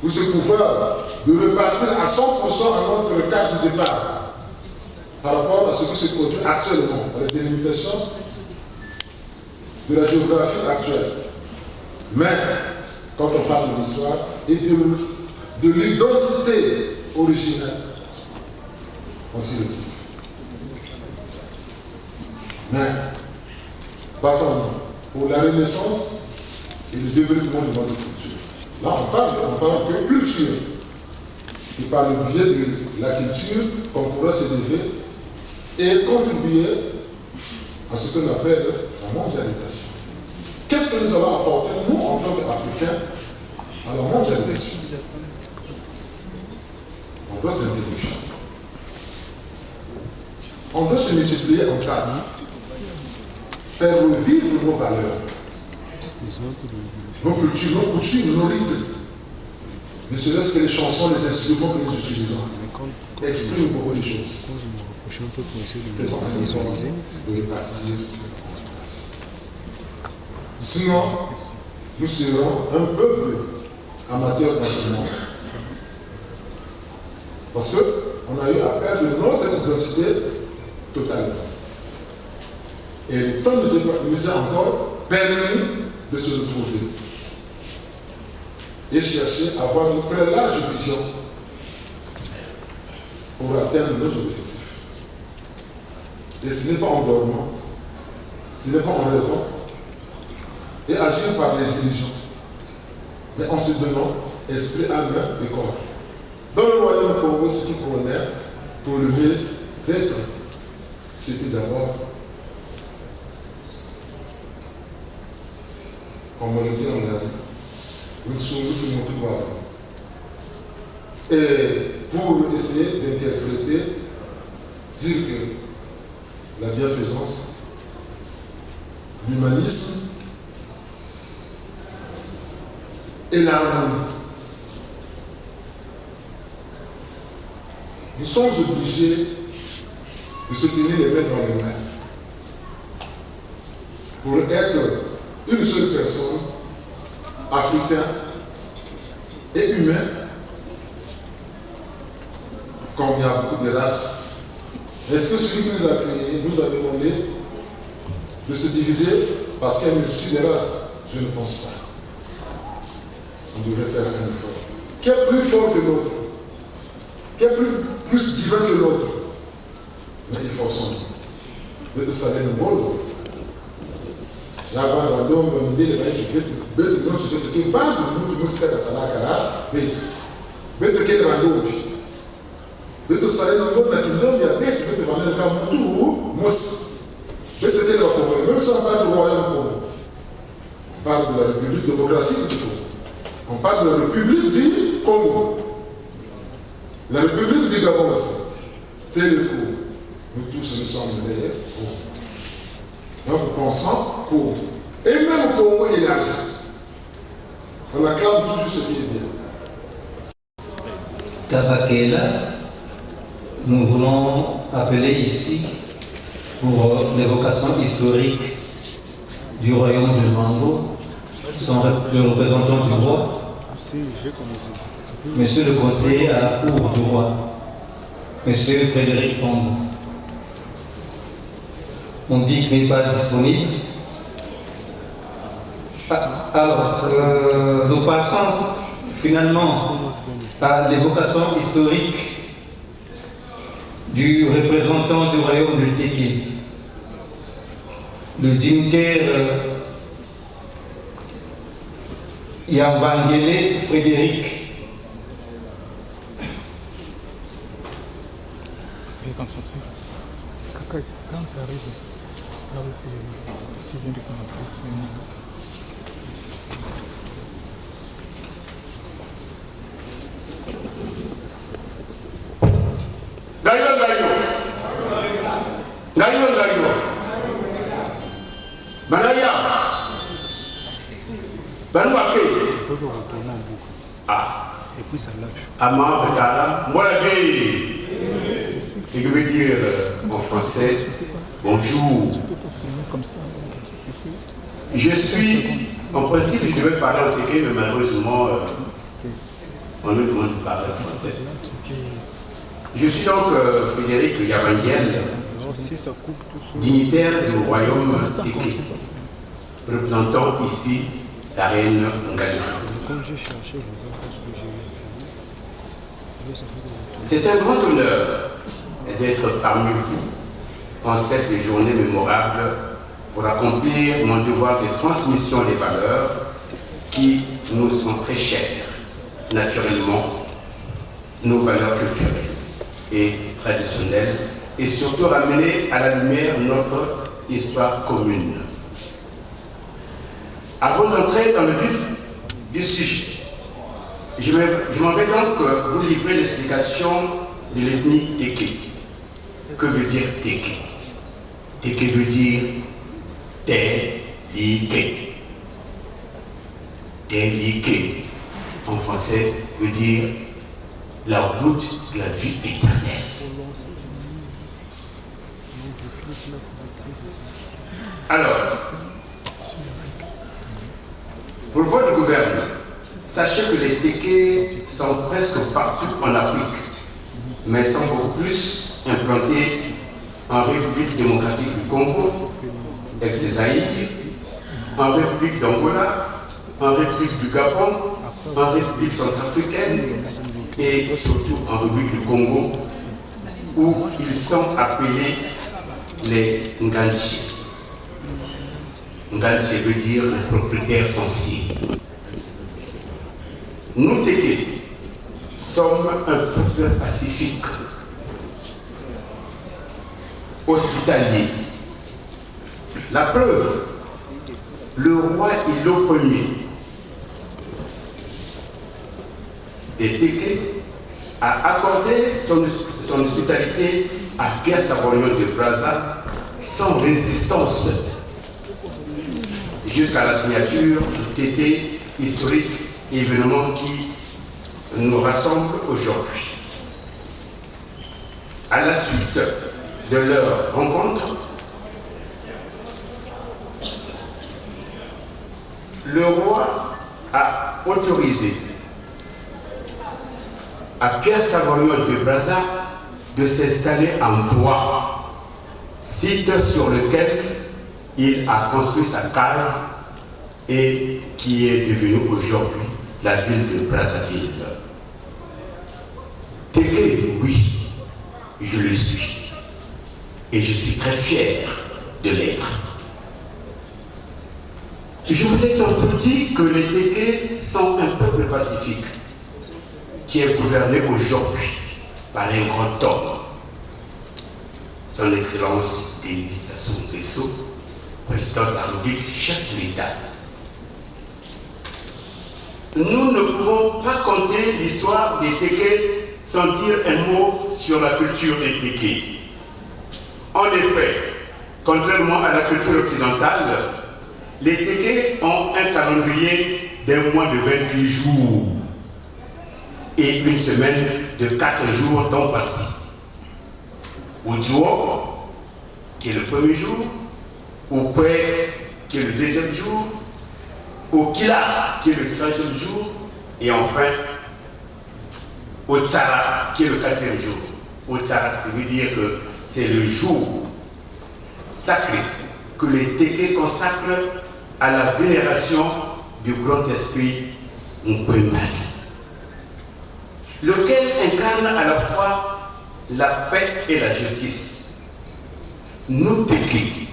ou ce pouvoir de repartir à 100% à notre case de départ par rapport à ce qui se produit actuellement, à la délimitation de la géographie actuelle? Mais quand on parle de l'histoire et de l'identité originelle, on s'y retrouve. Mais, battons-nous pour la renaissance et le développement de notre culture. Là, on parle de culture. C'est par le biais de la culture qu'on pourra s'élever et contribuer à ce que l'on appelle la mondialisation. Qu'est-ce que nous allons apporter, nous, en tant qu'Africains, à la mondialisation? On doit s'interroger. On doit se multiplier en cadre. Faire revivre nos valeurs, nos cultures, nos coutumes, nos rites. Ne serait-ce que les chansons, les instruments que nous utilisons expriment beaucoup de choses. Faisons un effort de repartir. Sinon, nous serons un peuple amateur dans ce monde. Parce qu'on a eu à perdre notre identité totalement. Et le temps nous a encore permis de se retrouver et chercher à avoir une très large vision pour atteindre nos objectifs. Et ce n'est pas en dormant, ce n'est pas en rêvant et agir par les illusions, mais en se donnant esprit, âme et corps. Dans le royaume Congo, ce qui prenait pour le mieux-être, c'était d'abord, comme on le dit en arabe, une sourde qui montre quoi. Et pour essayer d'interpréter, dire que la bienfaisance, l'humanisme et l'harmonie. Nous sommes obligés de se tenir les mains dans les mains pour être une seule personne, africain et humain, comme il y a beaucoup de races. Est-ce que celui qui nous a créés nous a demandé de se diviser parce qu'il y a une multitude de races? Je ne pense pas. On devrait faire un effort. Qui est plus fort que l'autre? Qui est plus divin que l'autre? Mais il faut s'en dire. Mais de savoir le monde. La bande d'homme, on dit, les bêtes non se fait que bande, nous se fait à Salakara, bêtes. Bêtes qui est rando. Bêtes savoir le monde, la kingdom, il y a bêtes, bêtes vendre le Kamoutou, mousse. Bêtes qui est rando. Même si on parle du royaume, démocratique du Congo. On parle de la République du Congo. La République du Gabon aussi, c'est le Congo. Nous tous, nous sommes des Congo. Donc, pensons Congo. Et même au Congo élargi, on acclame toujours ce qui est bien. Tabakela, nous voulons appeler ici pour l'évocation historique du royaume de Mango, le représentant du roi, monsieur le conseiller à la cour du roi, monsieur Frédéric Pombo. On dit qu'il n'est pas disponible. Alors, nous passons finalement à l'évocation historique du représentant du royaume de Téké, le dignitaire Yavangele Frédéric. Quand ça arrive, là où tu viens de commencer, tu viens de... Manaya Banouaké. Ah. Et puis ça lâche. Amant Betala. Moi la vieille. Ce que veut dire en français bonjour. Je suis, en principe, je devais parler en téké, mais malheureusement, on me demande de parler français. Je suis donc Frédéric Yavangele, dignitaire du royaume Téké, représentant ici la reine Ngalifou. C'est un grand honneur d'être parmi vous en cette journée mémorable pour accomplir mon devoir de transmission des valeurs qui nous sont très chères, naturellement, nos valeurs culturelles et traditionnelles, et surtout ramener à la lumière notre histoire commune. Avant d'entrer dans le vif du sujet, je m'en vais donc vous livrer l'explication de l'ethnie Téké. Que veut dire Téké? Téké veut dire Té-li-ké. Té-li-ké, en français, veut dire la route de la vie éternelle. Alors, pour votre gouvernement, sachez que les Téké sont presque partout en Afrique, mais sont beaucoup plus implantés en République démocratique du Congo, ex-Zaïre, en République d'Angola, en République du Gabon, en République centrafricaine et surtout en République du Congo, où ils sont appelés les Ngantiers. Ngantier veut dire le propriétaire foncier. Nous, Téké, sommes un peuple pacifique, hospitalier. La preuve, le roi Ilo Ier des Téké a accordé son hospitalité à Pierre Savognon de Brazza sans résistance jusqu'à la signature du traité historique et événement qui nous rassemble aujourd'hui. À la suite de leur rencontre, le roi a autorisé à Pierre Savognon de Brazza de s'installer en Voie, site sur lequel il a construit sa case et qui est devenue aujourd'hui la ville de Brazzaville. Téké, oui, je le suis. Et je suis très fier de l'être. Je vous ai tantôt dit que les Téké sont un peuple pacifique qui est gouverné aujourd'hui par un grand homme, son Excellence Denis Sassou Nguesso, président de la République, chef de l'État. nous ne pouvons pas compter l'histoire des Téké sans dire un mot sur la culture des Téké. En effet, contrairement à la culture occidentale, les Téké ont un calendrier d'un mois de 28 jours et une semaine de 4 jours dont voici. Uduo, qui est le premier jour, Ukwe, qui est le deuxième jour, Okila, qui est le troisième jour, et enfin, Otsara, qui est le quatrième jour. Otsara, ça veut dire que c'est le jour sacré que les Téké consacrent à la vénération du grand esprit Nkwembali, lequel incarne à la fois la paix et la justice. Nous, Téké,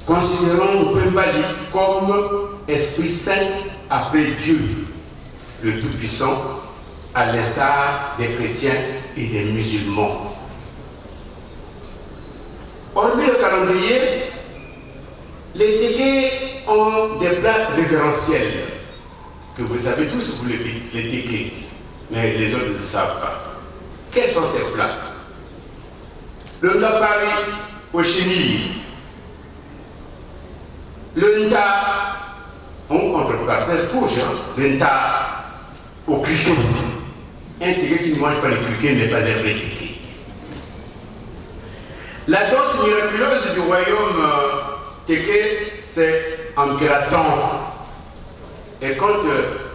considérons Nkwembali comme Esprit Saint après Dieu, le Tout-Puissant, à l'instar des chrétiens et des musulmans. Hormis le calendrier, les Téké ont des plats révérentiels que vous savez tous, vous les Téké, mais les autres ne le savent pas. Quels sont ces plats? Le Ndapari au chenille, le Nta, entre parenthèses rouge, le Nta au criquet. Un Téké qui ne mange pas les criquets n'est pas un vrai Téké. La danse miraculeuse du royaume Téké, c'est en gratin. Et quand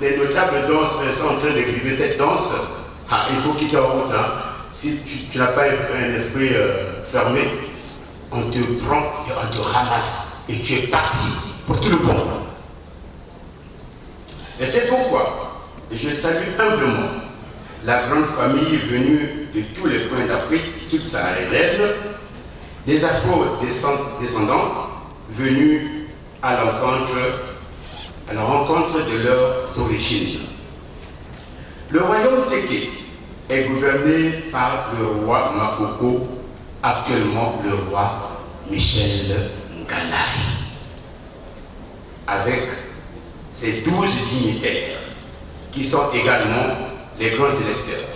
les notables sont en train d'exhiber cette danse, il faut quitter en route. Si tu n'as pas un esprit fermé, on te prend et on te ramasse. Et tu es parti pour tout le bon. Et c'est pourquoi je salue humblement la grande famille venue de tous les coins d'Afrique subsaharienne, des afro-descendants venus à la rencontre de leurs origines. Le royaume Téké est gouverné par le roi Makoko, actuellement le roi Michel Ngalari, avec ses 12 dignitaires, qui sont également les grands électeurs.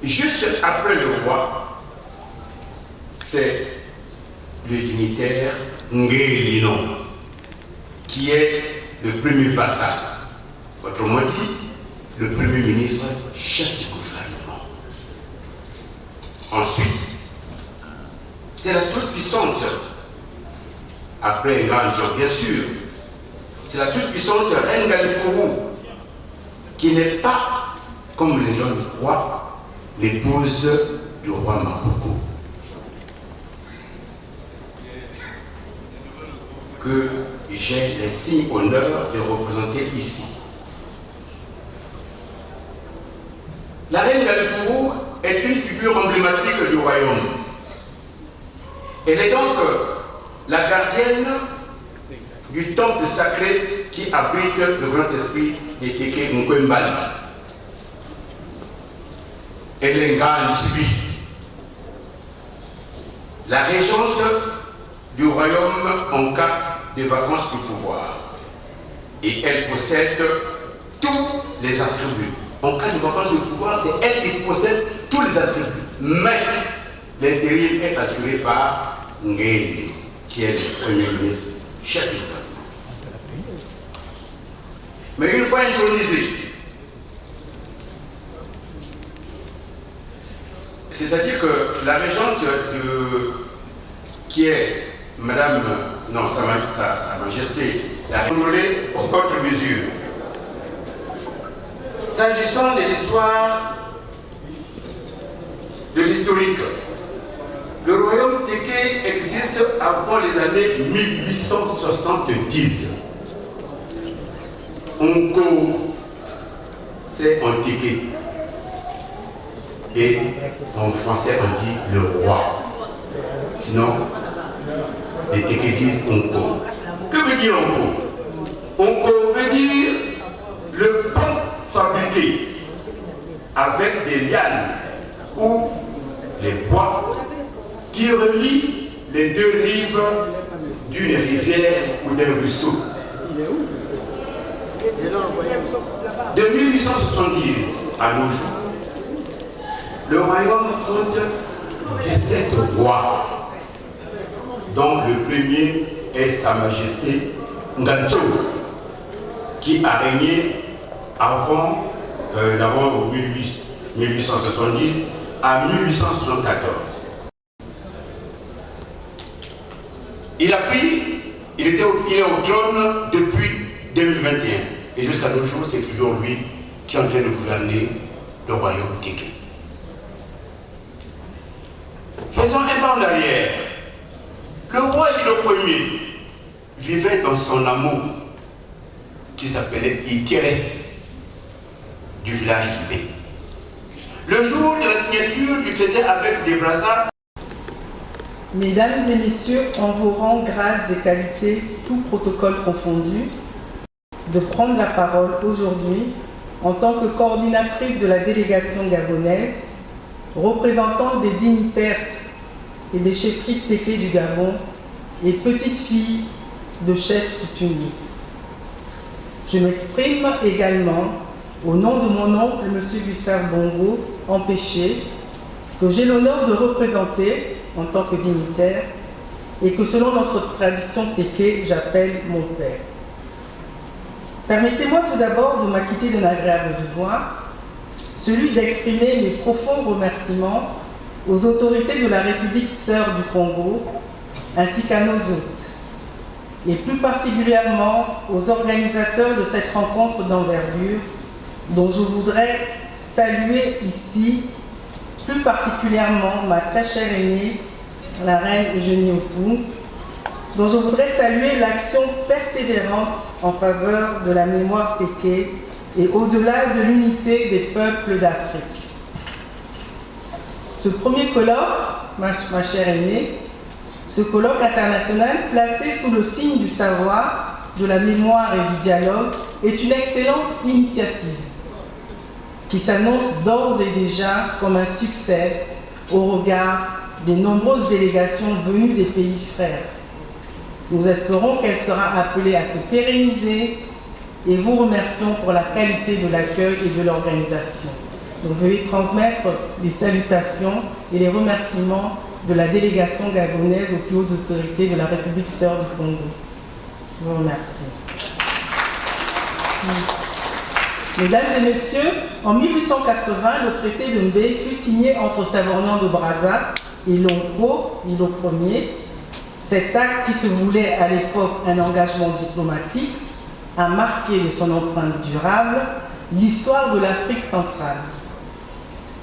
Juste après le roi, c'est le dignitaire Ngélino, qui est le premier vassal, autrement dit, le premier ministre, chef du gouvernement. Ensuite, c'est la toute-puissante, après Nganjo bien sûr, c'est la toute-puissante Reine Galifuru, qui n'est pas, comme les gens le croient, l'épouse du roi Makoko. Que j'ai l'insigne honneur de représenter ici. La reine Galifuru est une figure emblématique du royaume. Elle est donc la gardienne du temple sacré qui abrite le grand esprit des Téké Nkwembali. Elle est Nganjibi, la régente du royaume en cas de vacances du pouvoir. Et elle possède tous les attributs. En cas de vacances du pouvoir, c'est elle qui possède tous les attributs. Mais l'intérim est assuré par Ngéli, qui est le premier ministre, chef du gouvernement. Mais une fois intronisé, c'est-à-dire que la régente qui est Madame, non, Sa Majesté, la contrôlée aux autres mesures. S'agissant de l'histoire, de l'historique, le royaume Téké existe avant les années 1870. Onko, c'est en Téké. Et en français, on dit le roi. Sinon, les Téké disent Onko. Que veut dire Onko? Onko veut dire le pont fabriqué avec des lianes ou les bois qui relient les deux rives d'une rivière ou d'un ruisseau. De 1870 à nos jours, le royaume compte 17 rois, dont le premier est Sa Majesté Ngancho, qui a régné avant 1870 à 1874. Il est au trône depuis 2021 et jusqu'à nos jours, c'est toujours lui qui est en train de gouverner le royaume Téké. Faisons un pas en arrière. Le roi Hilo Ier vivait dans son amour qui s'appelait Itiré du village d'Ibé. Le jour de la signature du traité avec des Brazza, Mesdames et messieurs, en vos rangs, grades et qualités, tout protocole confondu, de prendre la parole aujourd'hui en tant que coordinatrice de la délégation gabonaise, représentant des dignitaires et des chefferies Téké du Gabon et petite fille de chefs coutumiers. Je m'exprime également au nom de mon oncle, M. Gustave Bongo, empêché, que j'ai l'honneur de représenter en tant que dignitaire et que selon notre tradition Téké, j'appelle mon père. Permettez-moi tout d'abord de m'acquitter d'un agréable devoir, celui d'exprimer mes profonds remerciements aux autorités de la République sœur du Congo, ainsi qu'à nos hôtes, et plus particulièrement aux organisateurs de cette rencontre d'envergure, dont je voudrais saluer ici plus particulièrement ma très chère aînée, la reine Eugénie Opoung, dont je voudrais saluer l'action persévérante en faveur de la mémoire Téké et au-delà de l'unité des peuples d'Afrique. Ce premier colloque, ma chère aînée, ce colloque international placé sous le signe du savoir, de la mémoire et du dialogue est une excellente initiative qui s'annonce d'ores et déjà comme un succès au regard des nombreuses délégations venues des pays frères. Nous espérons qu'elle sera appelée à se pérenniser et vous remercions pour la qualité de l'accueil et de l'organisation. Donc, veuillez transmettre les salutations et les remerciements de la délégation gabonaise aux plus hautes autorités de la République sœur du Congo. Je vous remercie. Mesdames et messieurs, en 1880, le traité de Mbé fut signé entre Savorgnan de Brazza et Lonko, Hilo Ier. Cet acte, qui se voulait à l'époque un engagement diplomatique, a marqué de son empreinte durable l'histoire de l'Afrique centrale.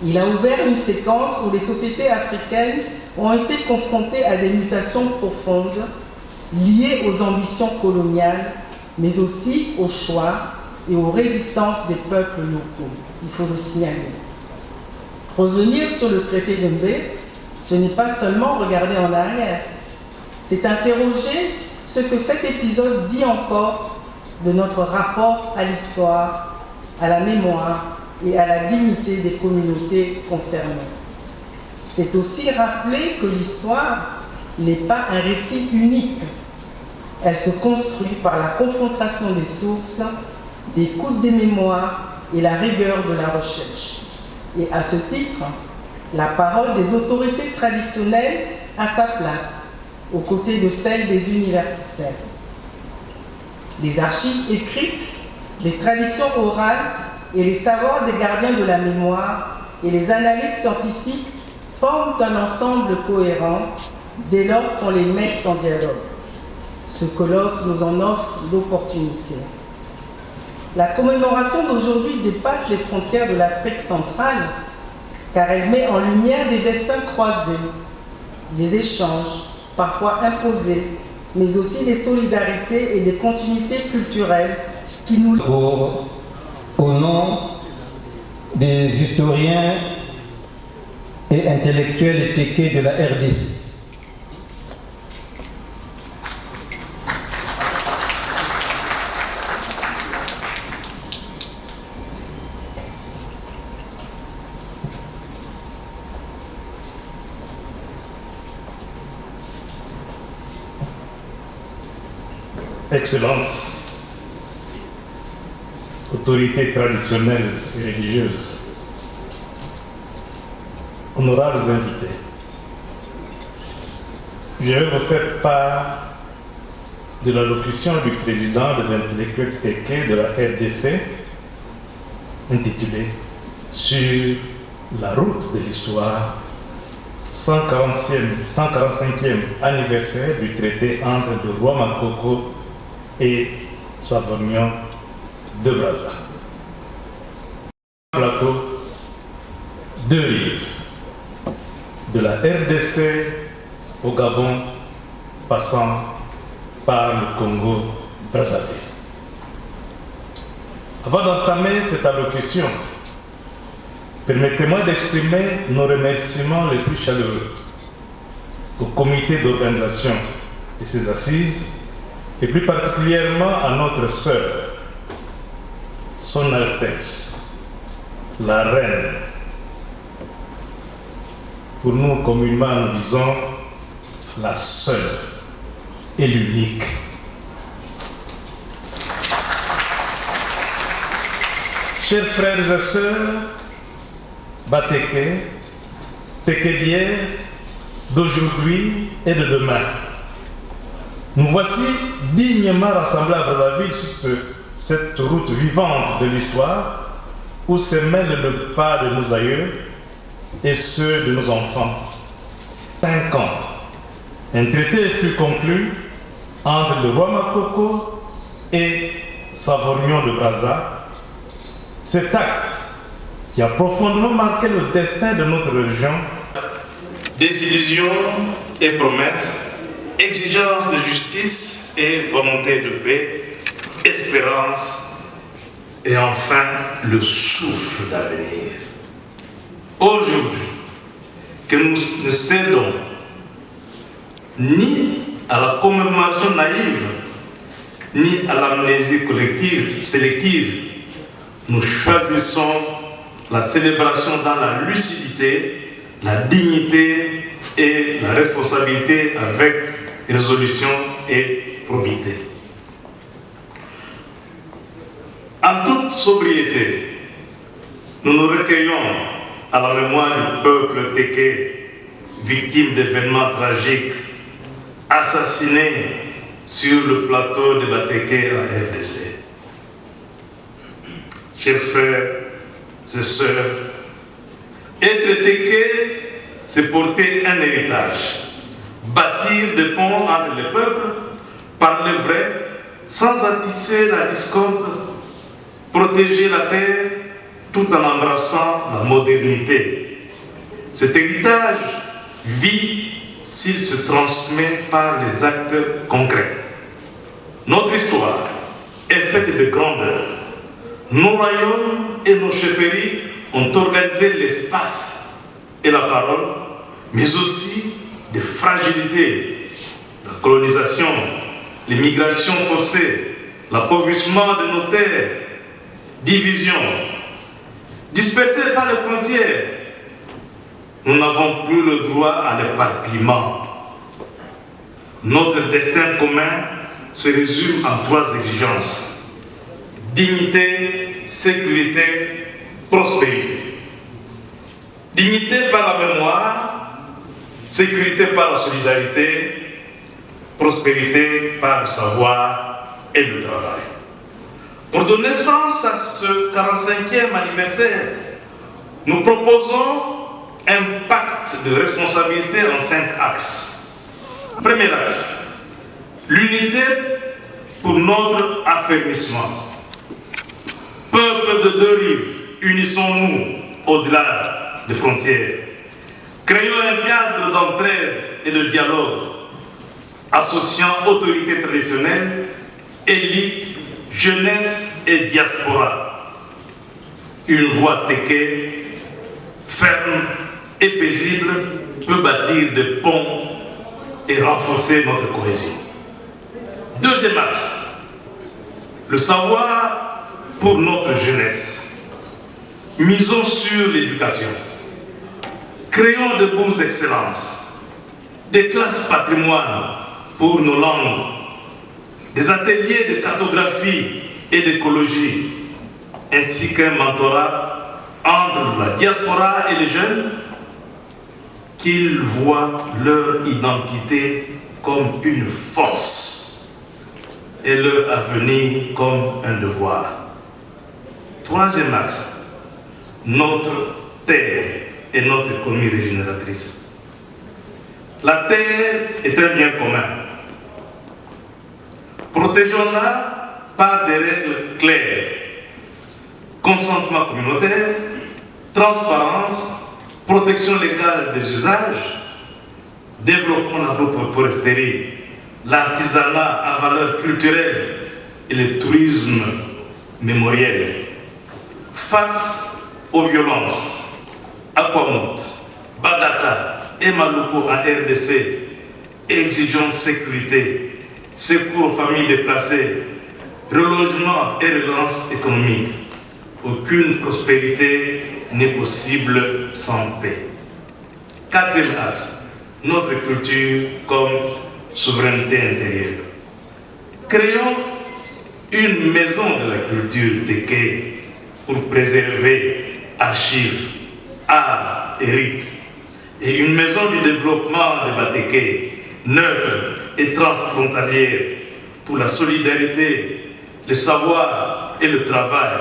Il a ouvert une séquence où les sociétés africaines ont été confrontées à des mutations profondes liées aux ambitions coloniales, mais aussi aux choix et aux résistances des peuples locaux. Il faut le signaler. Revenir sur le traité de Mbé, ce n'est pas seulement regarder en arrière, c'est interroger ce que cet épisode dit encore de notre rapport à l'histoire, à la mémoire et à la dignité des communautés concernées. C'est aussi rappeler que l'histoire n'est pas un récit unique. Elle se construit par la confrontation des sources, des coûts des mémoires et la rigueur de la recherche. Et à ce titre, la parole des autorités traditionnelles a sa place, aux côtés de celle des universitaires. Les archives écrites, les traditions orales et les savoirs des gardiens de la mémoire et les analyses scientifiques forment un ensemble cohérent dès lors qu'on les met en dialogue. Ce colloque nous en offre l'opportunité. La commémoration d'aujourd'hui dépasse les frontières de l'Afrique centrale car elle met en lumière des destins croisés, des échanges, parfois imposés, mais aussi des solidarités et des continuités culturelles qui nous... Au nom des historiens et intellectuels Téké de la RDC, Excellences, autorités traditionnelles et religieuses, honorables invités, je vais vous faire part de l'allocution du président des intellectuels Téké de la RDC, intitulée « Sur la route de l'histoire », 145e anniversaire du traité entre le roi Makoko et Savorgnan de Brazza. Plateau, deux rives, de la RDC au Gabon, passant par le Congo-Brazzaville. Avant d'entamer cette allocution, permettez-moi d'exprimer nos remerciements les plus chaleureux au comité d'organisation de ces assises et plus particulièrement à notre sœur, Son Altesse, la Reine. Pour nous, communément, nous disons la seule et l'unique. Chers frères et sœurs, Batéké, Tékébière, d'aujourd'hui et de demain, nous voici dignement rassemblés à Brazzaville sur cette route vivante de l'histoire où se mêlent le pas de nos aïeux et ceux de nos enfants. 5 ans. Un traité fut conclu entre le roi Makoko et Savorgnan de Brazza. Cet acte qui a profondément marqué le destin de notre région, désillusions et promesses, exigences de justice et volonté de paix, espérance et enfin le souffle d'avenir. Aujourd'hui, que nous ne cédons ni à la commémoration naïve, ni à l'amnésie collective, sélective, nous choisissons la célébration dans la lucidité, la dignité et la responsabilité avec résolution et probité. En toute sobriété, nous nous recueillons à la mémoire du peuple Téké, victime d'événements tragiques, assassiné sur le plateau de Batéké en RDC. Chers frères et sœurs, être Téké, c'est porter un héritage, bâtir des ponts entre les peuples, parler vrai, sans attisser la discorde, protéger la terre tout en embrassant la modernité. Cet héritage vit s'il se transmet par les actes concrets. Notre histoire est faite de grandeur. Nos royaumes et nos chefferies ont organisé l'espace et la parole, mais aussi de fragilité, la colonisation, l'immigration forcée, l'appauvrissement de nos terres, division, dispersés par les frontières. Nous n'avons plus le droit à l'éparpillement. Notre destin commun se résume en 3 exigences: dignité, sécurité, prospérité. Dignité par la mémoire, sécurité par la solidarité, prospérité par le savoir et le travail. Pour donner sens à ce 45e anniversaire, nous proposons un pacte de responsabilité en 5 axes. Premier axe, l'unité pour notre affermissement. Peuple de 2 rives, unissons-nous au-delà des frontières. Créons un cadre d'entraide et de dialogue, associant autorités traditionnelles, élites, jeunesse et diaspora. Une voie Téké, ferme et paisible, peut bâtir des ponts et renforcer notre cohésion. Deuxième axe, le savoir pour notre jeunesse. Misons sur l'éducation. Créons des bourses d'excellence, des classes patrimoine pour nos langues, des ateliers de cartographie et d'écologie, ainsi qu'un mentorat entre la diaspora et les jeunes, qu'ils voient leur identité comme une force et leur avenir comme un devoir. Troisième axe, notre terre et notre économie régénératrice. La terre est un bien commun. Protégeons-la par des règles claires. Consentement communautaire, transparence, protection légale des usages, développement de l'agroforesterie, l'artisanat à valeur culturelle et le tourisme mémoriel. Face aux violences, Aquamout, Bagata et Maluku en RDC, exigeons sécurité, secours aux familles déplacées, relogement et relance économique. Aucune prospérité n'est possible sans paix. Quatrième axe, notre culture comme souveraineté intérieure. Créons une maison de la culture Téké pour préserver archives, art et rites, et une maison du développement de Batéké, neutre et transfrontalière pour la solidarité, le savoir et le travail.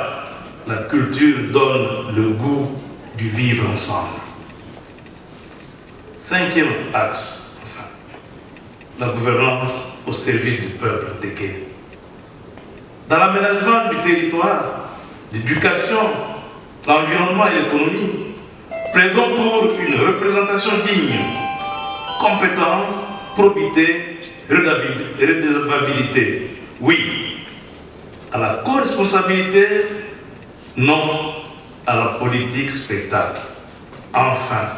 La culture donne le goût du vivre ensemble. Cinquième axe, enfin, la gouvernance au service du peuple Téké. Dans l'aménagement du territoire, l'éducation, l'environnement et l'économie, plaidons pour une représentation digne, compétente, probité, redevabilité. Oui, à la co-responsabilité, non à la politique spectacle. Enfin,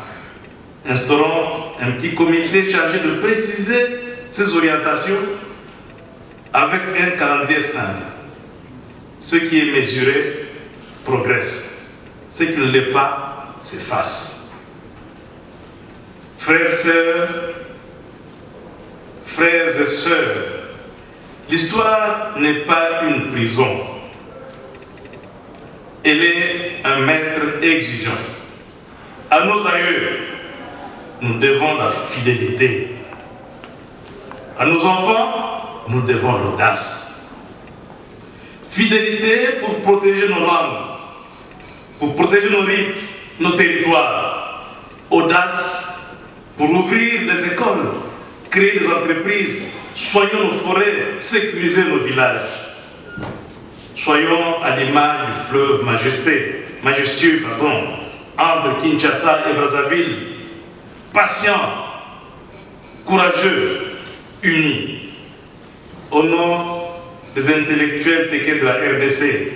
instaurons un petit comité chargé de préciser ces orientations avec un calendrier simple. Ce qui est mesuré progresse. Ce qui ne l'est pas s'efface. Frères et sœurs, l'histoire n'est pas une prison. Elle est un maître exigeant. À nos aïeux, nous devons la fidélité. À nos enfants, nous devons l'audace. Fidélité pour protéger nos langues, pour protéger nos rites, nos territoires. Audace pour ouvrir les écoles, créer des entreprises, soigner nos forêts, sécuriser nos villages. Soyons à l'image du fleuve majestueux, entre Kinshasa et Brazzaville, patients, courageux, unis. Au nom des intellectuels Téké de la RDC,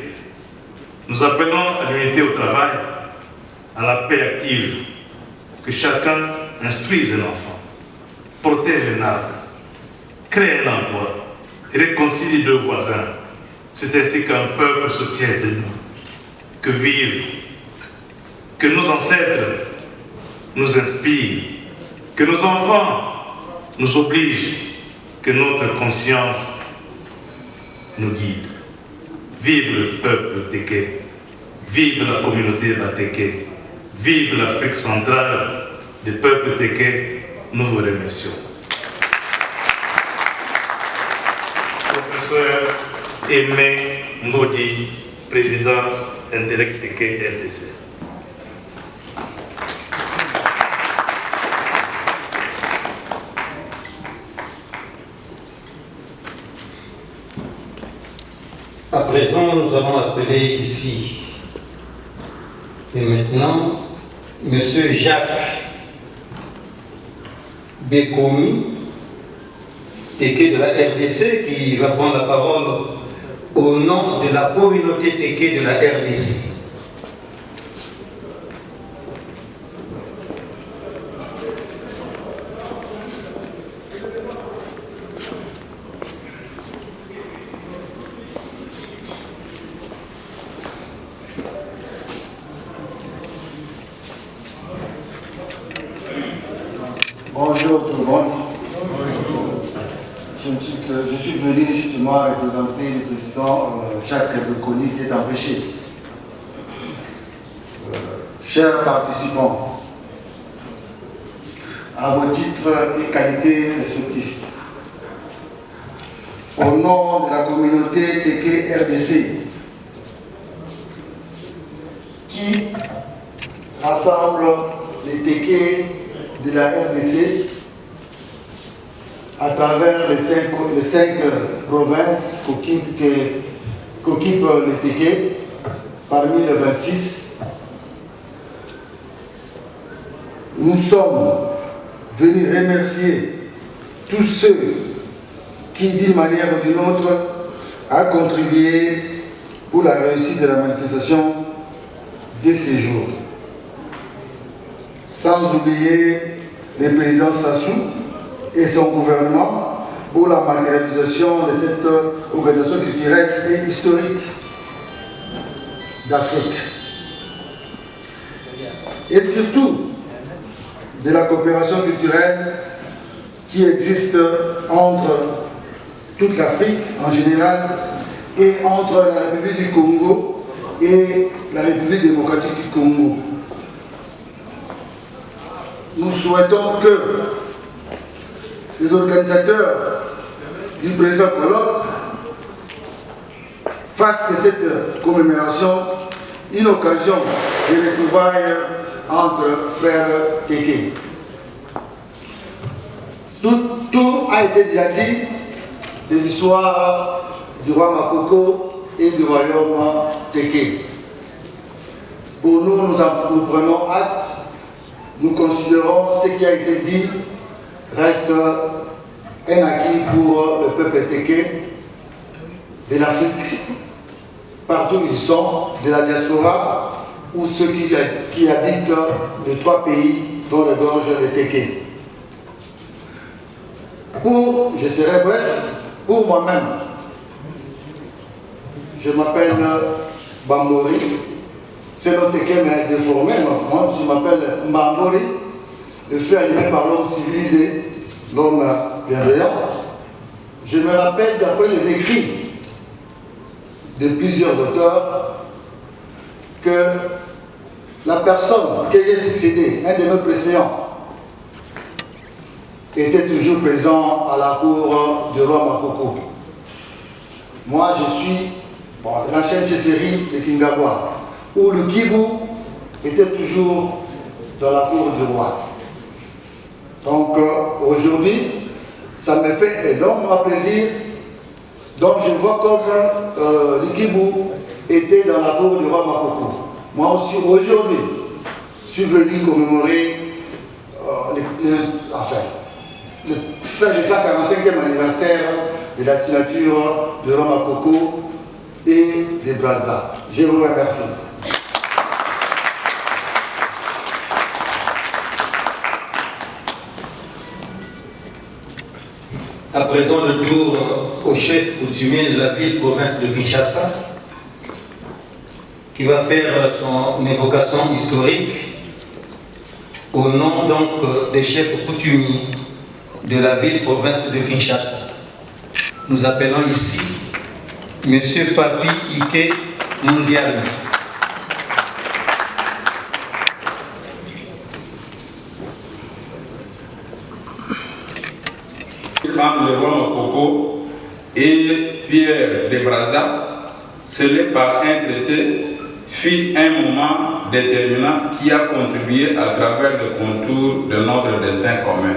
nous appelons à l'unité au travail, à la paix active, que chacun instruise un enfant, protège un arbre, crée un emploi, réconcilie deux voisins. C'est ainsi qu'un peuple se tient de nous. Que vivre, que nos ancêtres nous inspirent, que nos enfants nous obligent, que notre conscience nous guide. Vive le peuple Téké, vive la communauté Batéké, vive l'Afrique centrale des peuples Téké. Nous vous remercions. Professeur Aimé Mbodi, président Intellect Téké RDC. À présent, nous allons appeler ici et maintenant M. Jacques Bekomi, Téké de la RDC, qui va prendre la parole au nom de la communauté Téké de la RDC. Bonjour tout le monde. Je suis venu justement représenter le président Jacques Bekomi qui est empêché. chers participants, à vos titres et qualités respectifs, au nom de la communauté Téké RDC, qui rassemble les Téké de la RDC à travers les cinq provinces qu'occupent les Téké, parmi les 26, nous sommes venus remercier tous ceux qui, d'une manière ou d'une autre, a contribué pour la réussite de la manifestation de ces jours. Sans oublier le président Sassou et son gouvernement pour la matérialisation de cette organisation culturelle et historique d'Afrique. Et surtout de la coopération culturelle qui existe entre toute l'Afrique en général et entre la République du Congo et la République démocratique du Congo. Nous souhaitons que les organisateurs du présent colloque fassent de cette commémoration une occasion de retrouvailles entre frères Téké. Tout a été déjà dit de l'histoire du roi Makoko et du royaume Téké. Pour nous, nous prenons acte, nous considérons ce qui a été dit reste un acquis pour le peuple Téké de l'Afrique, partout où ils sont, de la diaspora ou ceux qui habitent les 3 pays dont le gorge le Téké. Je serai bref, pour moi-même, je m'appelle Bambori, c'est notre Téké mais déformé, moi je m'appelle Bambori, le fait animé par l'homme civilisé, l'homme bienveillant. Je me rappelle d'après les écrits de plusieurs auteurs que la personne qui j'ai succédé, un de mes précédents, était toujours présent à la cour du roi Makoko. Moi, je suis l'ancienne chefferie de Kingabwa, où le Kivu était toujours dans la cour du roi. Donc aujourd'hui, ça me fait énormément plaisir. Donc je vois comme le Kivu était dans la cour du roi Makoko. Moi aussi, aujourd'hui, je suis venu commémorer le 145e anniversaire de la signature de roi Makoko et de Brazza. Je vous remercie. À présent, le tour au chef coutumier de la ville-province de Kinshasa, qui va faire son évocation historique au nom donc des chefs coutumiers de la ville-province de Kinshasa. Nous appelons ici M. Papi Ike Munziali. Entre le roi Makoko et Pierre de Brazza, scellé par un traité, fut un moment déterminant qui a contribué à travers le contour de notre destin commun.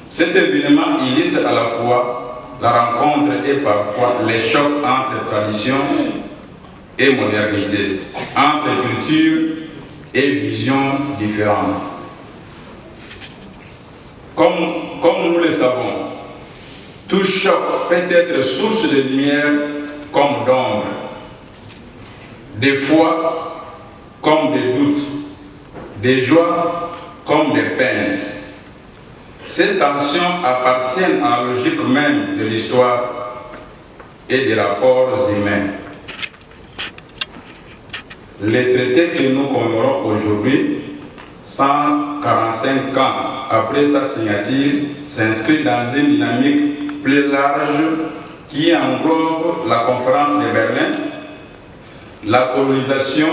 Cet événement illustre à la fois la rencontre et parfois les chocs entre tradition et modernité, entre cultures et visions différentes. Comme nous le savons, tout choc peut être source de lumière comme d'ombre, des fois comme des doutes, des joies comme des peines. Ces tensions appartiennent à la logique même de l'histoire et des rapports humains. Les traités que nous commémorons aujourd'hui, 145 ans après sa signature, s'inscrit dans une dynamique plus large qui englobe la conférence de Berlin, la colonisation,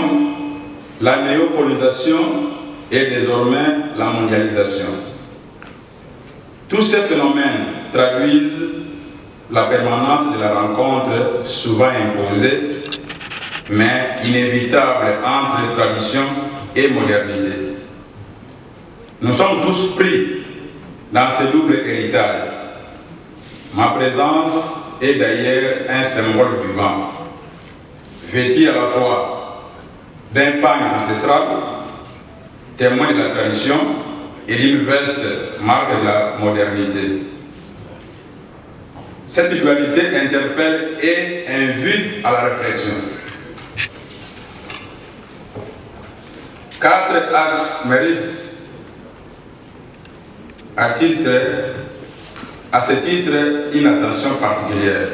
la néocolonisation et désormais la mondialisation. Tous ces phénomènes traduisent la permanence de la rencontre souvent imposée, mais inévitable entre tradition et modernité. Nous sommes tous pris dans ce double héritage. Ma présence est d'ailleurs un symbole vivant, vêtu à la fois d'un pagne ancestral, témoin de la tradition, et d'une veste marque de la modernité. Cette dualité interpelle et invite à la réflexion. 4 axes méritent à ce titre une attention particulière.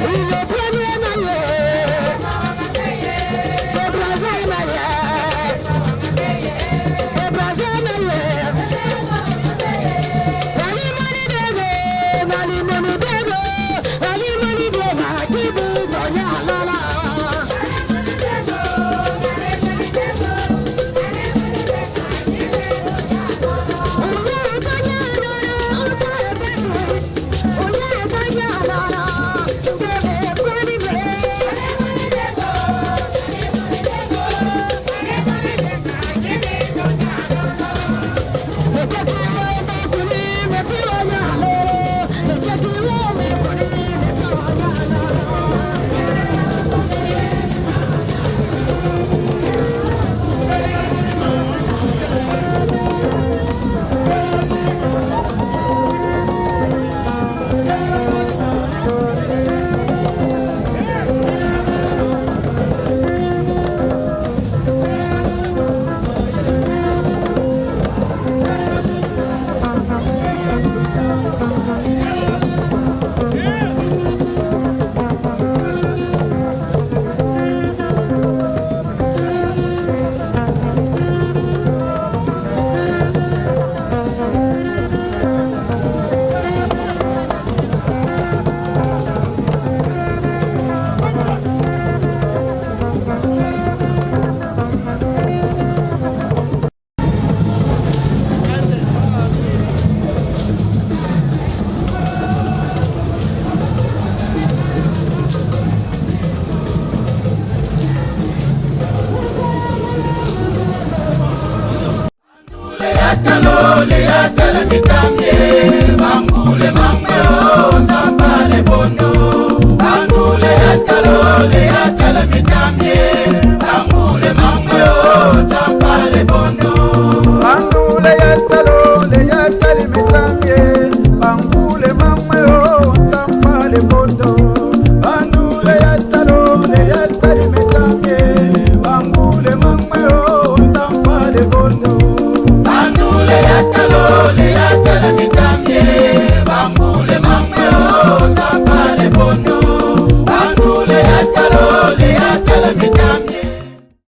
Vive